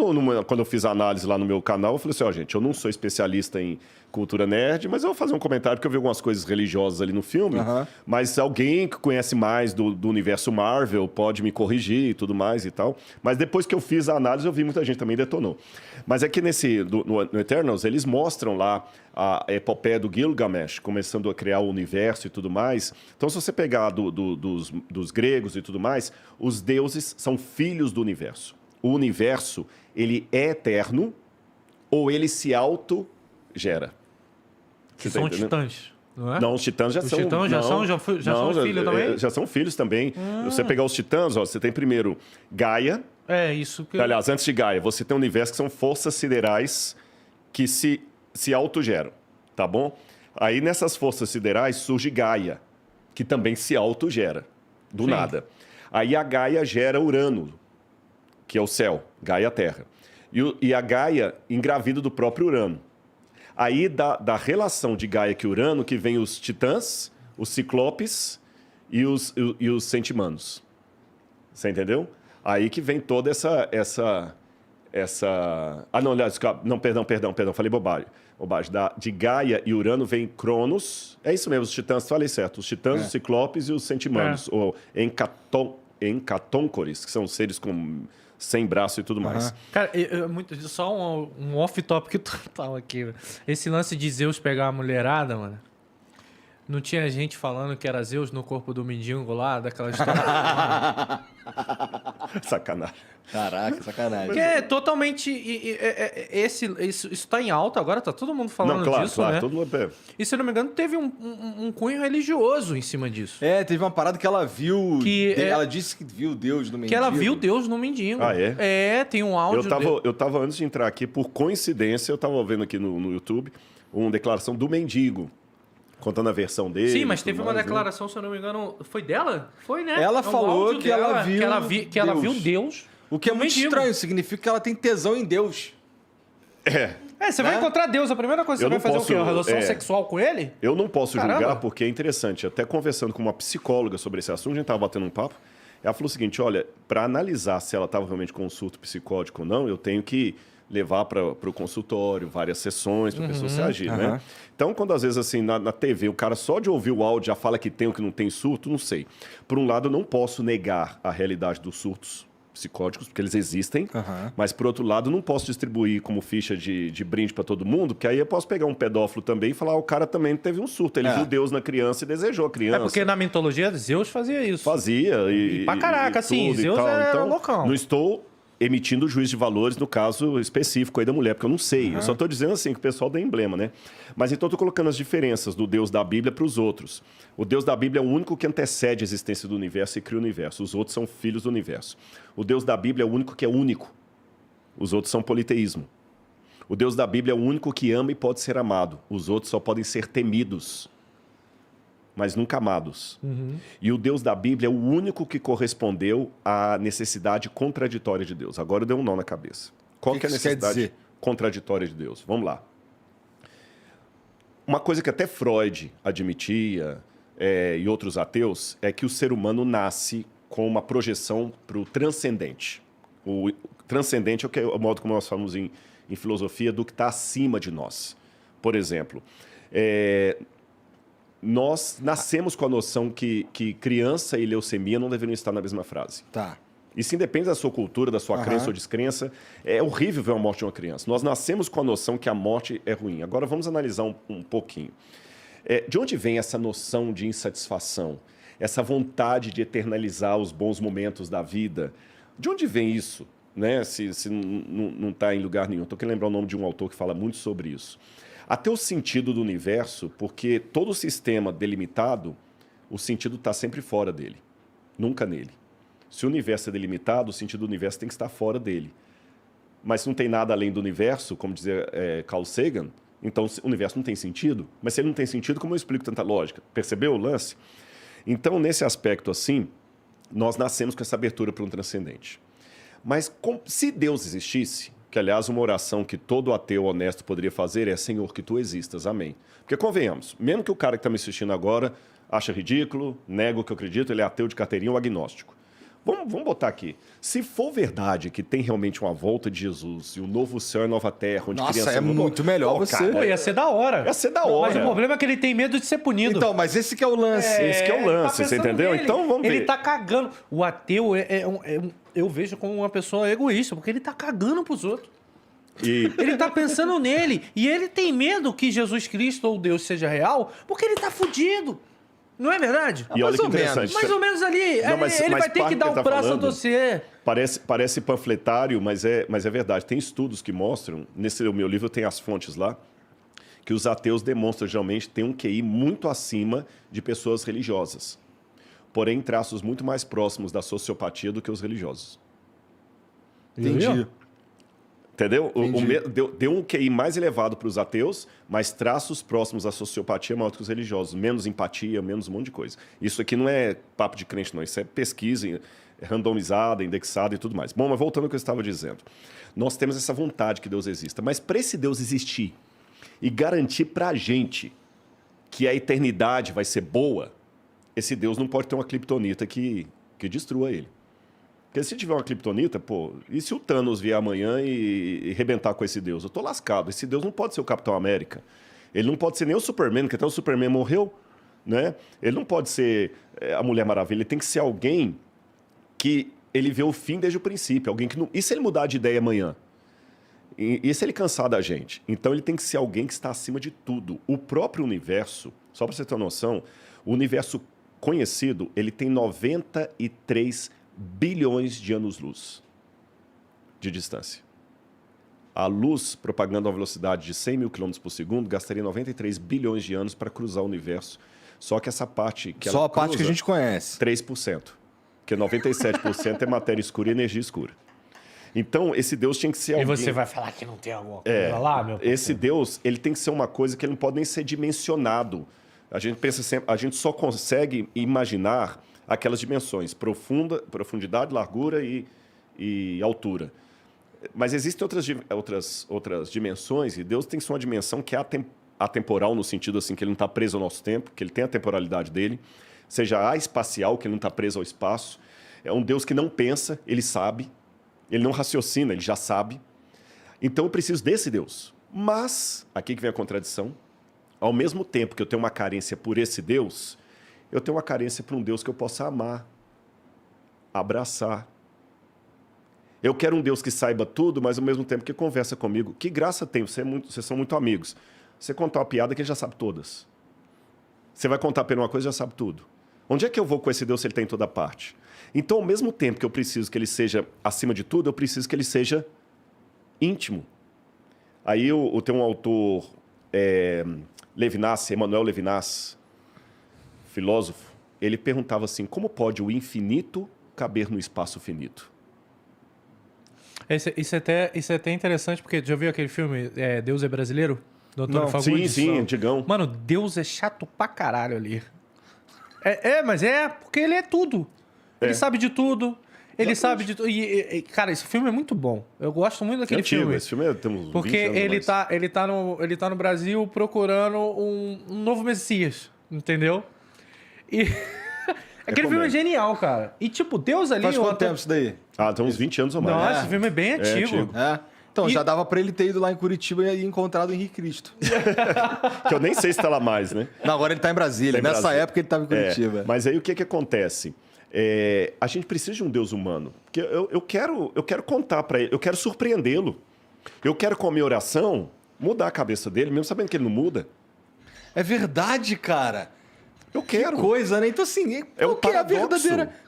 quando eu fiz a análise lá no meu canal, eu falei assim, gente, eu não sou especialista em cultura nerd, mas eu vou fazer um comentário, porque eu vi algumas coisas religiosas ali no filme, mas alguém que conhece mais do universo Marvel pode me corrigir e tudo mais e tal. Mas depois que eu fiz a análise, eu vi muita gente também detonou. Mas é que no Eternals, eles mostram lá a epopeia do Gilgamesh, começando a criar o universo e tudo mais. Então, se você pegar dos gregos e tudo mais, os deuses são filhos do universo. O universo, ele é eterno ou ele se autogera. Que são titãs, não é? Não, os titãs já são... Os titãs já são filhos também? Já são filhos também. Você pegar os titãs, você tem primeiro Gaia. Isso que... Aliás, antes de Gaia, você tem um universo que são forças siderais que se autogeram, tá bom? Aí, nessas forças siderais, surge Gaia, que também se autogera, do nada. Aí a Gaia gera Urano, que é o céu, Gaia Terra. E a Gaia engravida do próprio Urano. Aí, da relação de Gaia e Urano, que vem os titãs, os ciclopes e os centimanos. Você entendeu? Aí que vem toda essa... Ah, não, aliás, não, perdão, falei bobagem. De Gaia e Urano vem Cronos. É isso mesmo, os titãs, falei certo. Os titãs, os ciclopes e os centimanos. Ou Encatóncoris, que são seres com 100 braços e tudo mais. Cara, só um off-topic total aqui. Esse lance de Zeus pegar a mulherada, mano. Não tinha gente falando que era Zeus no corpo do mendigo lá, daquela história? Sacanagem. Caraca, sacanagem. Porque é totalmente... Isso tá em alta agora, tá todo mundo falando disso, claro, né? Todo mundo... E, se eu não me engano, teve um cunho religioso em cima disso. Teve uma parada que ela viu... ela disse que viu Deus no mendigo. Que ela viu Deus no mendigo. Ah, é? Tem um áudio Eu tava, antes de entrar aqui, por coincidência, eu tava vendo aqui no YouTube uma declaração do mendigo. Contando a versão dele. Sim, mas teve uma declaração, se eu não me engano, foi dela? Foi, né? Ela falou que ela viu ela viu Deus. O que é muito estranho, significa que ela tem tesão em Deus. Você vai encontrar Deus, a primeira coisa que você vai fazer o quê? Uma relação sexual com ele? Eu não posso julgar, porque é interessante. Até conversando com uma psicóloga sobre esse assunto, a gente estava batendo um papo, ela falou o seguinte, olha, para analisar se ela estava realmente com um surto psicótico ou não, eu tenho que levar para o consultório, várias sessões para a pessoa se agir, né? Então, quando às vezes assim, na TV, o cara só de ouvir o áudio já fala que tem ou que não tem surto, não sei. Por um lado, eu não posso negar a realidade dos surtos psicóticos, porque eles existem, mas por outro lado, não posso distribuir como ficha de brinde para todo mundo, porque aí eu posso pegar um pedófilo também e falar, o cara também teve um surto, ele viu Deus na criança e desejou a criança. Porque na mitologia, Zeus fazia isso. Fazia. E pra caraca, assim, Zeus era loucão. Não estou emitindo juízo de valores no caso específico aí da mulher, porque eu não sei. Eu só estou dizendo assim que o pessoal dá emblema, né? Mas então eu estou colocando as diferenças do Deus da Bíblia para os outros. O Deus da Bíblia é o único que antecede a existência do universo e cria o universo. Os outros são filhos do universo. O Deus da Bíblia é o único que é único. Os outros são politeísmo. O Deus da Bíblia é o único que ama e pode ser amado. Os outros só podem ser temidos, mas nunca amados. E o Deus da Bíblia é o único que correspondeu à necessidade contraditória de Deus. Agora eu dei um nó na cabeça. Qual que é a necessidade contraditória de Deus? Vamos lá. Uma coisa que até Freud admitia, e outros ateus, é que o ser humano nasce com uma projeção para o transcendente. O transcendente é o modo como nós falamos em filosofia do que está acima de nós. Por exemplo, nós nascemos com a noção que criança e leucemia não deveriam estar na mesma frase. Tá. Isso independe da sua cultura, da sua crença ou descrença. É horrível ver a morte de uma criança. Nós nascemos com a noção que a morte é ruim. Agora vamos analisar um pouquinho. De onde vem essa noção de insatisfação? Essa vontade de eternalizar os bons momentos da vida? De onde vem isso? Né? Se não está em lugar nenhum. Estou querendo lembrar o nome de um autor que fala muito sobre isso. Até o sentido do universo, porque todo sistema delimitado, o sentido está sempre fora dele, nunca nele. Se o universo é delimitado, o sentido do universo tem que estar fora dele. Mas se não tem nada além do universo, como dizia Carl Sagan, então o universo não tem sentido. Mas se ele não tem sentido, como eu explico tanta lógica? Percebeu o lance? Então, nesse aspecto assim, nós nascemos com essa abertura para um transcendente. Mas se Deus existisse, que aliás uma oração que todo ateu honesto poderia fazer é: Senhor, que tu existas, amém. Porque convenhamos, mesmo que o cara que está me assistindo agora acha ridículo, nega o que eu acredito, ele é ateu de carteirinha ou agnóstico. Vamos botar aqui. Se for verdade que tem realmente uma volta de Jesus e um novo céu e nova terra, onde Nossa, criança... é muito melhor você... Cara, ia ser da hora. Ia ser da hora. Mas o problema é que ele tem medo de ser punido. Então, mas esse que é o lance. Esse que é o lance, você entendeu? Nele. Então vamos ver. Ele tá cagando. O ateu eu vejo como uma pessoa egoísta, porque ele tá cagando pros outros. Ele tá pensando nele. E ele tem medo que Jesus Cristo ou Deus seja real, porque ele tá fudido. Não é verdade? E olha que interessante. Mais ou menos ali. Não, mas vai ter que dar um braço a torcer. Parece panfletário, mas é verdade. Tem estudos que mostram, nesse meu livro tem as fontes lá, que os ateus demonstram geralmente ter um QI muito acima de pessoas religiosas. Porém, traços muito mais próximos da sociopatia do que os religiosos. Entendi. Entendeu? Deu um QI mais elevado para os ateus, mas traços próximos à sociopatia maior que os religiosos. Menos empatia, menos um monte de coisa. Isso aqui não é papo de crente, não. Isso é pesquisa randomizada, indexada e tudo mais. Bom, mas voltando ao que eu estava dizendo. Nós temos essa vontade que Deus exista. Mas para esse Deus existir e garantir para a gente que a eternidade vai ser boa, esse Deus não pode ter uma criptonita que destrua ele. Porque se tiver uma Kryptonita, pô, e se o Thanos vier amanhã e arrebentar com esse Deus? Eu tô lascado. Esse Deus não pode ser o Capitão América. Ele não pode ser nem o Superman, porque até o Superman morreu, né? Ele não pode ser a Mulher Maravilha. Ele tem que ser alguém que ele vê o fim desde o princípio. Alguém que não... E se ele mudar de ideia amanhã? E se ele cansar da gente? Então ele tem que ser alguém que está acima de tudo. O próprio universo, só para você ter uma noção, o universo conhecido, ele tem 93 bilhões de anos-luz de distância. A luz, propagando a uma velocidade de 100 mil quilômetros por segundo, gastaria 93 bilhões de anos para cruzar o universo. Só que essa parte que só a parte que a gente conhece. 3%. Porque 97% é matéria escura e energia escura. Então, esse Deus tinha que ser alguém... E você vai falar que não tem alguma coisa lá, meu parceiro? Esse Deus, ele tem que ser uma coisa que ele não pode nem ser dimensionado. A gente pensa sempre, a gente só consegue imaginar aquelas dimensões, profundidade, largura e altura. Mas existem outras dimensões, e Deus tem que ser uma dimensão que é atemporal, no sentido assim, que ele não está preso ao nosso tempo, que ele tem a temporalidade dele, seja espacial, que ele não está preso ao espaço. É um Deus que não pensa, ele sabe. Ele não raciocina, ele já sabe. Então eu preciso desse Deus. Mas, aqui que vem a contradição, ao mesmo tempo que eu tenho uma carência por esse Deus, eu tenho uma carência por um Deus que eu possa amar, abraçar. Eu quero um Deus que saiba tudo, mas ao mesmo tempo que conversa comigo. Que graça tem, vocês são muito amigos. Você contar uma piada que ele já sabe todas. Você vai contar para ele uma coisa, já sabe tudo. Onde é que eu vou com esse Deus se ele está em toda parte? Então, ao mesmo tempo que eu preciso que ele seja acima de tudo, eu preciso que ele seja íntimo. Aí eu tenho um autor, Emmanuel Levinas, filósofo, ele perguntava assim, como pode o infinito caber no espaço finito? Isso é até interessante, porque já viu aquele filme Deus é Brasileiro? Do Antônio Fagundes? Sim, antigão. Mano, Deus é chato pra caralho ali. Mas porque ele é tudo. Ele sabe de tudo. Ele sabe de tudo. Cara, esse filme é muito bom. Eu gosto muito daquele filme. Esse filme temos porque ele tá no Brasil procurando um novo Messias. Entendeu? E aquele filme é genial, cara. E tipo, Deus ali... Faz quanto tempo isso daí? Tem uns 20 anos ou mais. Nossa, esse filme é bem antigo. Então, já dava pra ele ter ido lá em Curitiba e encontrado o Henrique Cristo. Que eu nem sei se tá lá mais, né? Não, agora ele tá em Brasília. Nessa época ele tava em Curitiba. Mas aí o que acontece? A gente precisa de um Deus humano. Porque eu quero contar para ele, eu quero surpreendê-lo. Eu quero, com a minha oração, mudar a cabeça dele, mesmo sabendo que ele não muda. É verdade, cara. Eu quero. Que coisa, né? Então, assim,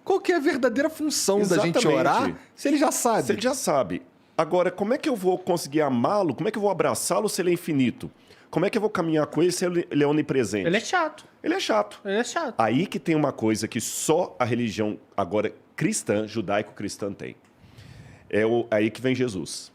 qual que é a verdadeira função da gente orar se ele já sabe? Se ele já sabe. Agora, como é que eu vou conseguir amá-lo? Como é que eu vou abraçá-lo se ele é infinito? Como é que eu vou caminhar com ele se ele é onipresente? Ele é chato. Ele é chato. Ele é chato. Aí que tem uma coisa que só a religião agora cristã, judaico-cristã tem. Aí que vem Jesus.